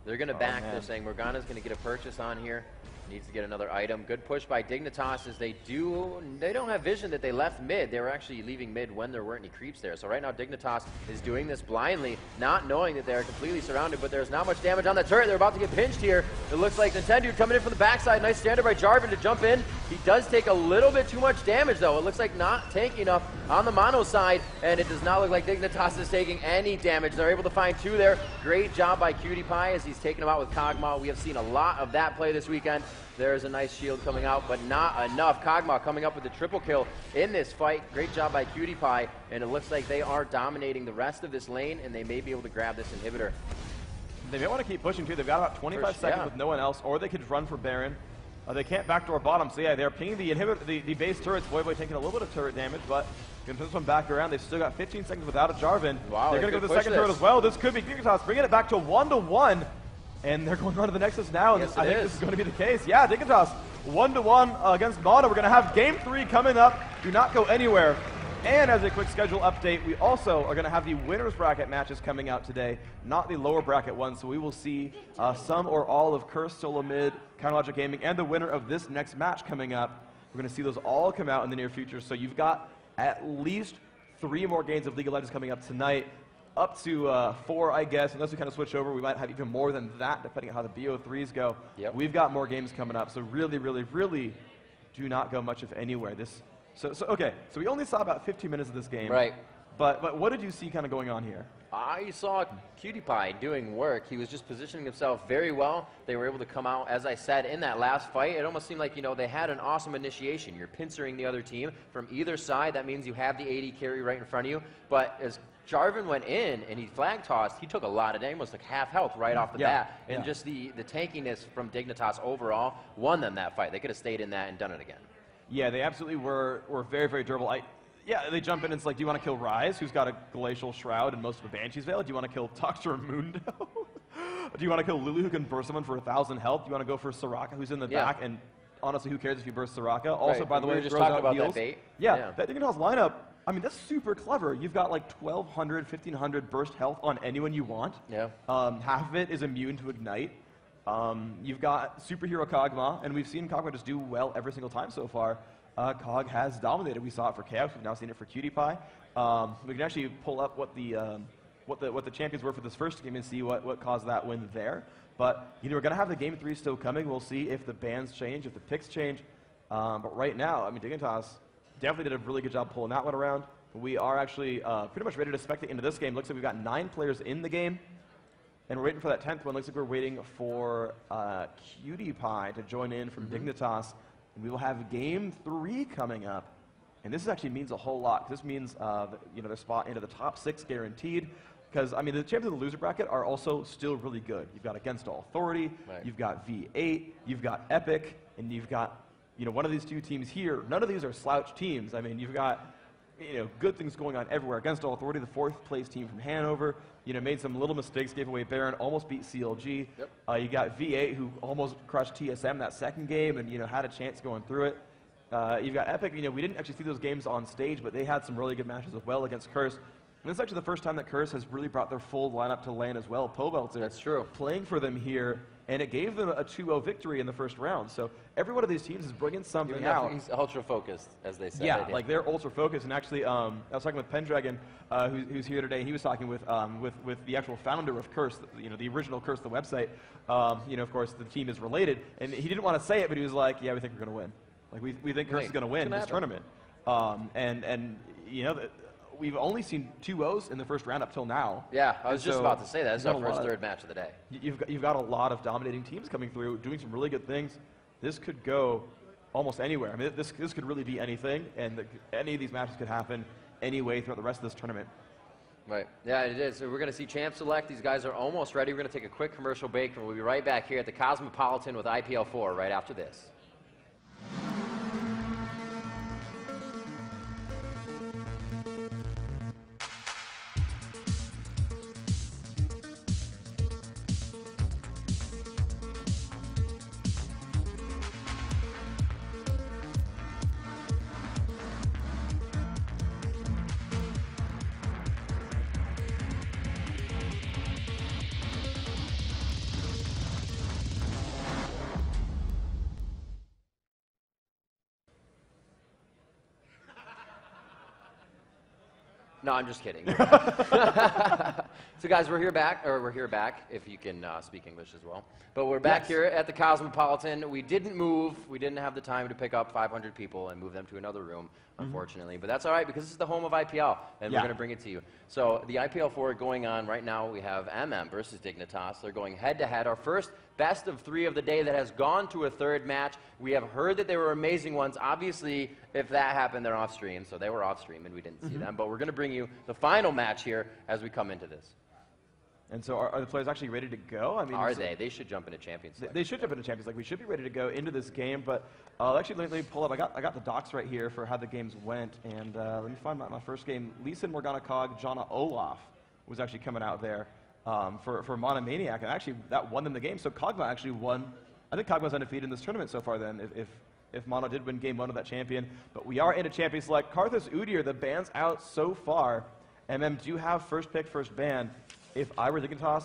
They're going to back. They're saying Morgana's going to get a purchase on here. Needs to get another item. Good push by Dignitas as they don't have vision that they left mid. They were actually leaving mid when there weren't any creeps there. So right now Dignitas is doing this blindly, not knowing that they're completely surrounded, but there's not much damage on the turret. They're about to get pinched here. It looks like Nintendo coming in from the backside. Nice standard by Jarvan to jump in. He does take a little bit too much damage though. It looks like not tanky enough on the Mono side, and it does not look like Dignitas is taking any damage. They're able to find two there. Great job by Cutie Pie as he's taken them out with Kog'Maw. We have seen a lot of that play this weekend. There's a nice shield coming out, but not enough. Kog'Maw coming up with the triple kill in this fight. Great job by Cutie Pie, and it looks like they are dominating the rest of this lane, and they may be able to grab this inhibitor. They may want to keep pushing too. They've got about 25 seconds with no one else, or they could run for Baron. They can't backdoor bottom, so yeah, they're pinging the base turrets. Voivoy taking a little bit of turret damage, but going to put this one back around. They've still got 15 seconds without a Jarvan. Wow, they're going to go to the second turret as well. This could be Dignitas bringing it back to 1-1. And they're going on to the Nexus now, and yes, I think this is going to be the case. Yeah, Dignitas 1-1 against Mono. We're going to have Game 3 coming up. Do not go anywhere. And as a quick schedule update, we also are going to have the winners bracket matches coming out today, not the lower bracket ones. So we will see some or all of Cursed, SoloMid, Counterlogic Gaming, and the winner of this next match coming up. We're going to see those all come out in the near future. So you've got at least 3 more games of League of Legends coming up tonight. Up to 4, I guess. Unless we kind of switch over, we might have even more than that, depending on how the BO3s go. Yep. We've got more games coming up, so really, really, really do not go much of anywhere. Okay, so we only saw about 15 minutes of this game. Right. But what did you see kind of going on here? I saw Cutie Pie doing work. He was just positioning himself very well. They were able to come out, as I said, in that last fight. It almost seemed like, you know, they had an awesome initiation. You're pincering the other team from either side. That means you have the AD carry right in front of you. But as Jarvan went in and he flag tossed, he took a lot of damage, almost like half health right off the bat. And just the tankiness from Dignitas overall won them that fight. They could have stayed in that and done it again. Yeah, they absolutely were very, very durable. Yeah, they jump in and it's like, do you want to kill Ryze, who's got a Glacial Shroud and most of a Banshee's Veil? Do you want to kill Dr. Mundo? Do you want to kill Lulu, who can burst someone for 1,000 health? Do you want to go for Soraka, who's in the back? And honestly, who cares if you burst Soraka? Also, by the way, just throws talking out about heals. that bait. Yeah, that Dignitas lineup, I mean, that's super clever. You've got like 1,200, 1,500 burst health on anyone you want. Yeah. Half of it is immune to Ignite. You've got superhero Kog'Maw, and we've seen Kog'Maw just do well every single time so far. Kog has dominated. We saw it for Chaos. We've now seen it for QtPie. We can actually pull up what the champions were for this first game and see what caused that win there. But we're going to have the Game 3 still coming. We'll see if the bans change, if the picks change. But right now, I mean, Dignitas definitely did a really good job pulling that one around. We are actually pretty much ready to spectate into this game. Looks like we've got 9 players in the game. And we're waiting for that 10th one. Looks like we're waiting for QtPie to join in from Dignitas. And we will have Game 3 coming up. And this actually means a whole lot. This means their spot into the top 6 guaranteed. Because, I mean, the champions of the loser bracket are also still really good. You've got Against All Authority, you've got V8, you've got Epic, and you've got one of these 2 teams here. None of these are slouch teams. I mean, you've got good things going on everywhere. Against All Authority, the 4th place team from Hanover, made some little mistakes, gave away Baron, almost beat CLG. You got V8, who almost crushed TSM that second game and had a chance going through it. You've got Epic. We didn't actually see those games on stage, but they had some really good matches as well against Curse. And this is actually the first time that Curse has really brought their full lineup to LAN as well. Pobeltzer. That's true. Playing for them here, and it gave them a 2-0 victory in the first round. So every one of these teams is bringing something out. He's ultra focused, as they say. Yeah, like they're ultra focused. And actually, I was talking with Pendragon, who's here today. He was talking with the actual founder of Curse, the original Curse, the website. Of course, the team is related, and he didn't want to say it, but he was like, "Yeah, we think we're going to win. Like we think Curse is going to win this tournament." We've only seen 2-0s in the first round up till now. Yeah, I was just about to say that. This is our first third match of the day. You've got a lot of dominating teams coming through, doing some really good things. This could go almost anywhere. I mean, this could really be anything, and any of these matches could happen any way throughout the rest of this tournament. Right. Yeah, it is. So we're going to see Champ Select. These guys are almost ready. We're going to take a quick commercial break, and we'll be right back here at the Cosmopolitan with IPL4 right after this. No, I'm just kidding. So guys, we're here back, if you can speak English as well. But we're back here at the Cosmopolitan. We didn't move. We didn't have the time to pick up 500 people and move them to another room, unfortunately. But that's all right, because this is the home of IPL, and we're going to bring it to you. So the IPL4 going on right now, we have versus Dignitas. They're going head-to-head. Our first best of 3 of the day that has gone to a third match. We have heard that they were amazing ones. Obviously, if that happened, they're off stream, so they were off stream and we didn't see them. But we're going to bring you the final match here as we come into this. And so are the players actually ready to go? I mean, are they? They should jump into Champions League. They should jump into Champions League. We should be ready to go into this game. But actually, let me pull up. I got the docs right here for how the games went. And let me find my first game. Lee Sin, Morgana Cog, Jana Olaf was actually coming out there for Monomaniac. And actually, that won them the game. So Kog'Maw actually won. I think Kog'Maw's undefeated in this tournament so far then, if Mono did win game 1 of that champion. But we are into Champions Select. Karthus Udyr, the ban's out so far. MM, do you have first pick, first ban? If I were Dignitas,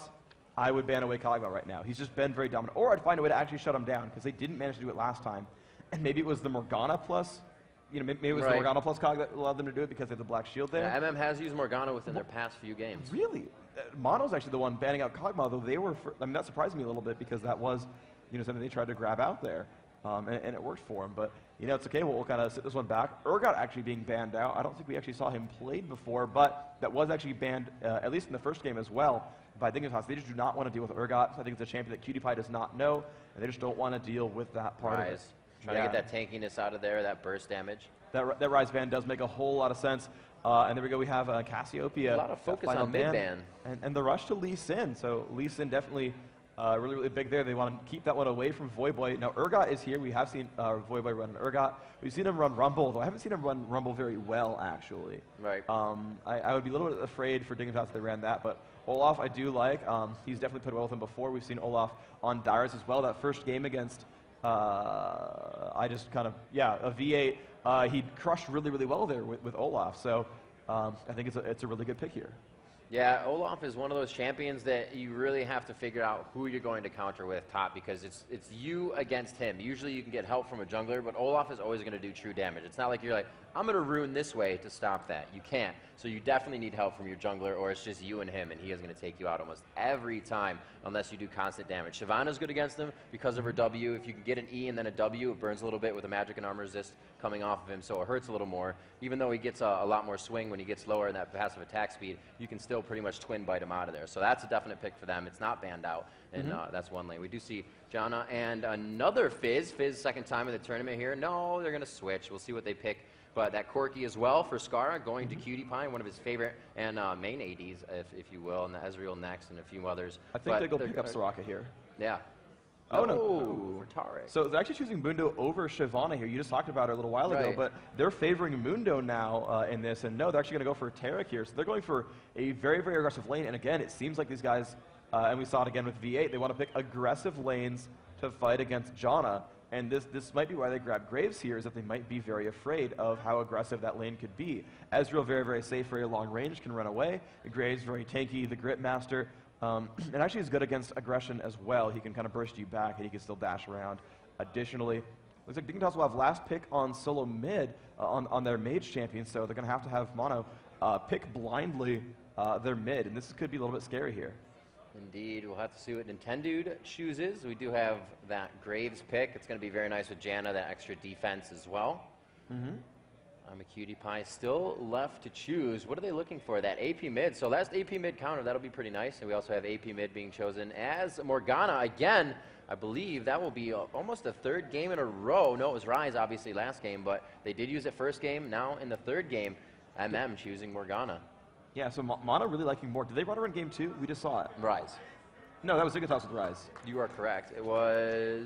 I would ban away Kog'Maw right now. He's just been very dominant. Or I'd find a way to actually shut him down, because they didn't manage to do it last time. And maybe it was the Morgana plus, maybe it was the Morgana plus Kog that allowed them to do it because they have the Black Shield there. Yeah, MM has used Morgana within their past few games. Really? Mono's actually the one banning out Kog'Maw, though they were, that surprised me a little bit, because that was, something they tried to grab out there. And it worked for him. But, it's okay. We'll kind of sit this one back. Urgot actually being banned out. I don't think we actually saw him played before, but that was actually banned, at least in the first game as well, by Dignitas. They just do not want to deal with Urgot. I think it's a champion that QtPie does not know, and they just don't want to deal with that part of it. Trying to get that tankiness out of there, that burst damage. That Rise ban does make a whole lot of sense. And there we go. We have Cassiopeia. A lot of focus on mid ban. And the rush to Lee Sin. So Lee Sin definitely Really, really big there. They want to keep that one away from Voyboy. Now, Urgot is here. We have seen Voyboy run an Urgot. We've seen him run Rumble, though I haven't seen him run Rumble very well, actually. Right. I would be a little bit afraid for Dignitas if they ran that, but Olaf I do like. He's definitely played well with him before. We've seen Olaf on Dyrus as well. That first game against, a V8, he crushed really, really well there with Olaf. So I think it's a really good pick here. Yeah, Olaf is one of those champions that you really have to figure out who you're going to counter with top, because it's you against him. Usually you can get help from a jungler, but Olaf is always going to do true damage. It's not like you're like, I'm going to ruin this way to stop that. You can't. So you definitely need help from your jungler, or it's just you and him, and he is going to take you out almost every time unless you do constant damage. Shyvana's good against him because of her W. If you can get an E and then a W, it burns a little bit with a magic and armor resist coming off of him, so it hurts a little more. Even though he gets a lot more swing when he gets lower in that passive attack speed, you can still pretty much twin bite him out of there. So that's a definite pick for them. It's not banned out, and that's one lane. We do see Janna and another Fizz. Fizz second time in the tournament here. No, they're going to switch. We'll see what they pick. But that Corki as well for Skara, going to Cutie Pie, one of his favorite and main ADs, if you will, and the Ezreal next and a few others. I think they go pick up Soraka here. Yeah. Oh, no. For Tarek. So they're actually choosing Mundo over Shyvana here. You just talked about her a little while ago, but they're favoring Mundo now in this, and no, they're actually going to go for Tarek here. So they're going for a very, very aggressive lane, and again, it seems like these guys, and we saw it again with V8, they want to pick aggressive lanes to fight against Janna. And this might be why they grab Graves here, is that they might be very afraid of how aggressive that lane could be. Ezreal, very, very safe, very long range, can run away. Graves, very tanky, the Grit Master. And actually is good against aggression as well. He can kind of burst you back, and he can still dash around. Additionally, looks like Dignitas will have last pick on SoloMid on their mage champion, so they're going to have Mono pick blindly their mid, and this could be a little bit scary here. Indeed, we'll have to see what Nintendo chooses. We do have that Graves pick. It's going to be very nice with Janna, that extra defense as well. I'm a Cutie Pie. Still left to choose. What are they looking for? That AP mid. So last AP mid counter, that'll be pretty nice. And we also have AP mid being chosen as Morgana. Again, I believe that will be almost the third game in a row. No, it was Rise, obviously, last game, but they did use it first game. Now in the third game, MM choosing Morgana. Yeah, so Mono really liking more. Did they run her in game 2? We just saw it. Rise. No, that was Dignitas with Rise. You are correct. It was...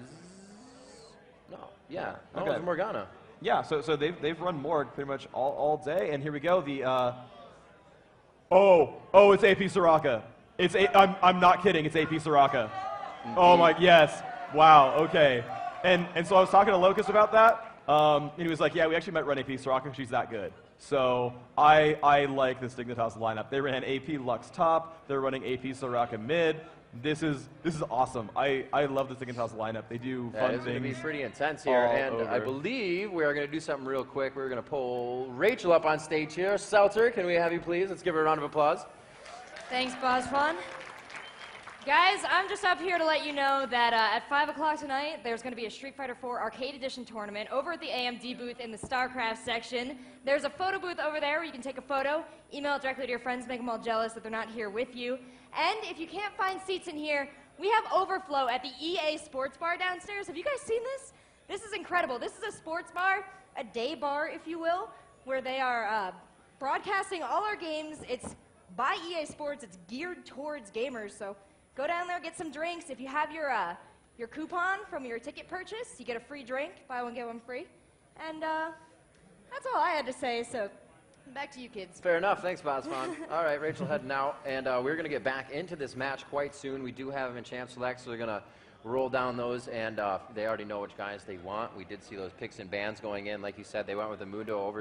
No, yeah. No, okay. It was Morgana. Yeah, so they've run Morg pretty much all day, and here we go. The it's AP Soraka. I'm not kidding. It's AP Soraka. Oh my, yes. Wow. Okay. And so I was talking to Locust about that, and he was like, yeah, we actually might run AP Soraka. She's that good. So I like this Dignitas lineup. They ran AP Lux top. They're running AP Soraka mid. This is awesome. I love this Dignitas lineup. They do fun things. It's going to be pretty intense here, and over. I believe we are going to do something real quick. We're going to pull Rachel up on stage here. Seltzer, can we have you please? Let's give her a round of applause. Thanks, BozFun. Guys, I'm just up here to let you know that at 5 o'clock tonight, there's going to be a Street Fighter 4 Arcade Edition tournament over at the AMD booth in the StarCraft section. There's a photo booth over there where you can take a photo, email it directly to your friends, make them all jealous that they're not here with you. And if you can't find seats in here, we have overflow at the EA Sports Bar downstairs. Have you guys seen this? This is incredible. This is a sports bar, a day bar, if you will, where they are broadcasting all our games. It's by EA Sports. It's geared towards gamers, so go down there, get some drinks. If you have your coupon from your ticket purchase, you get a free drink. Buy one, get one free. And that's all I had to say, so back to you kids. Fair enough. Thanks, BozFun. All right, Rachel heading out, and we're going to get back into this match quite soon. We do have them in Champ Select, so they're going to roll down those, and they already know which guys they want. We did see those picks and bans going in. Like you said, they went with the Mundo over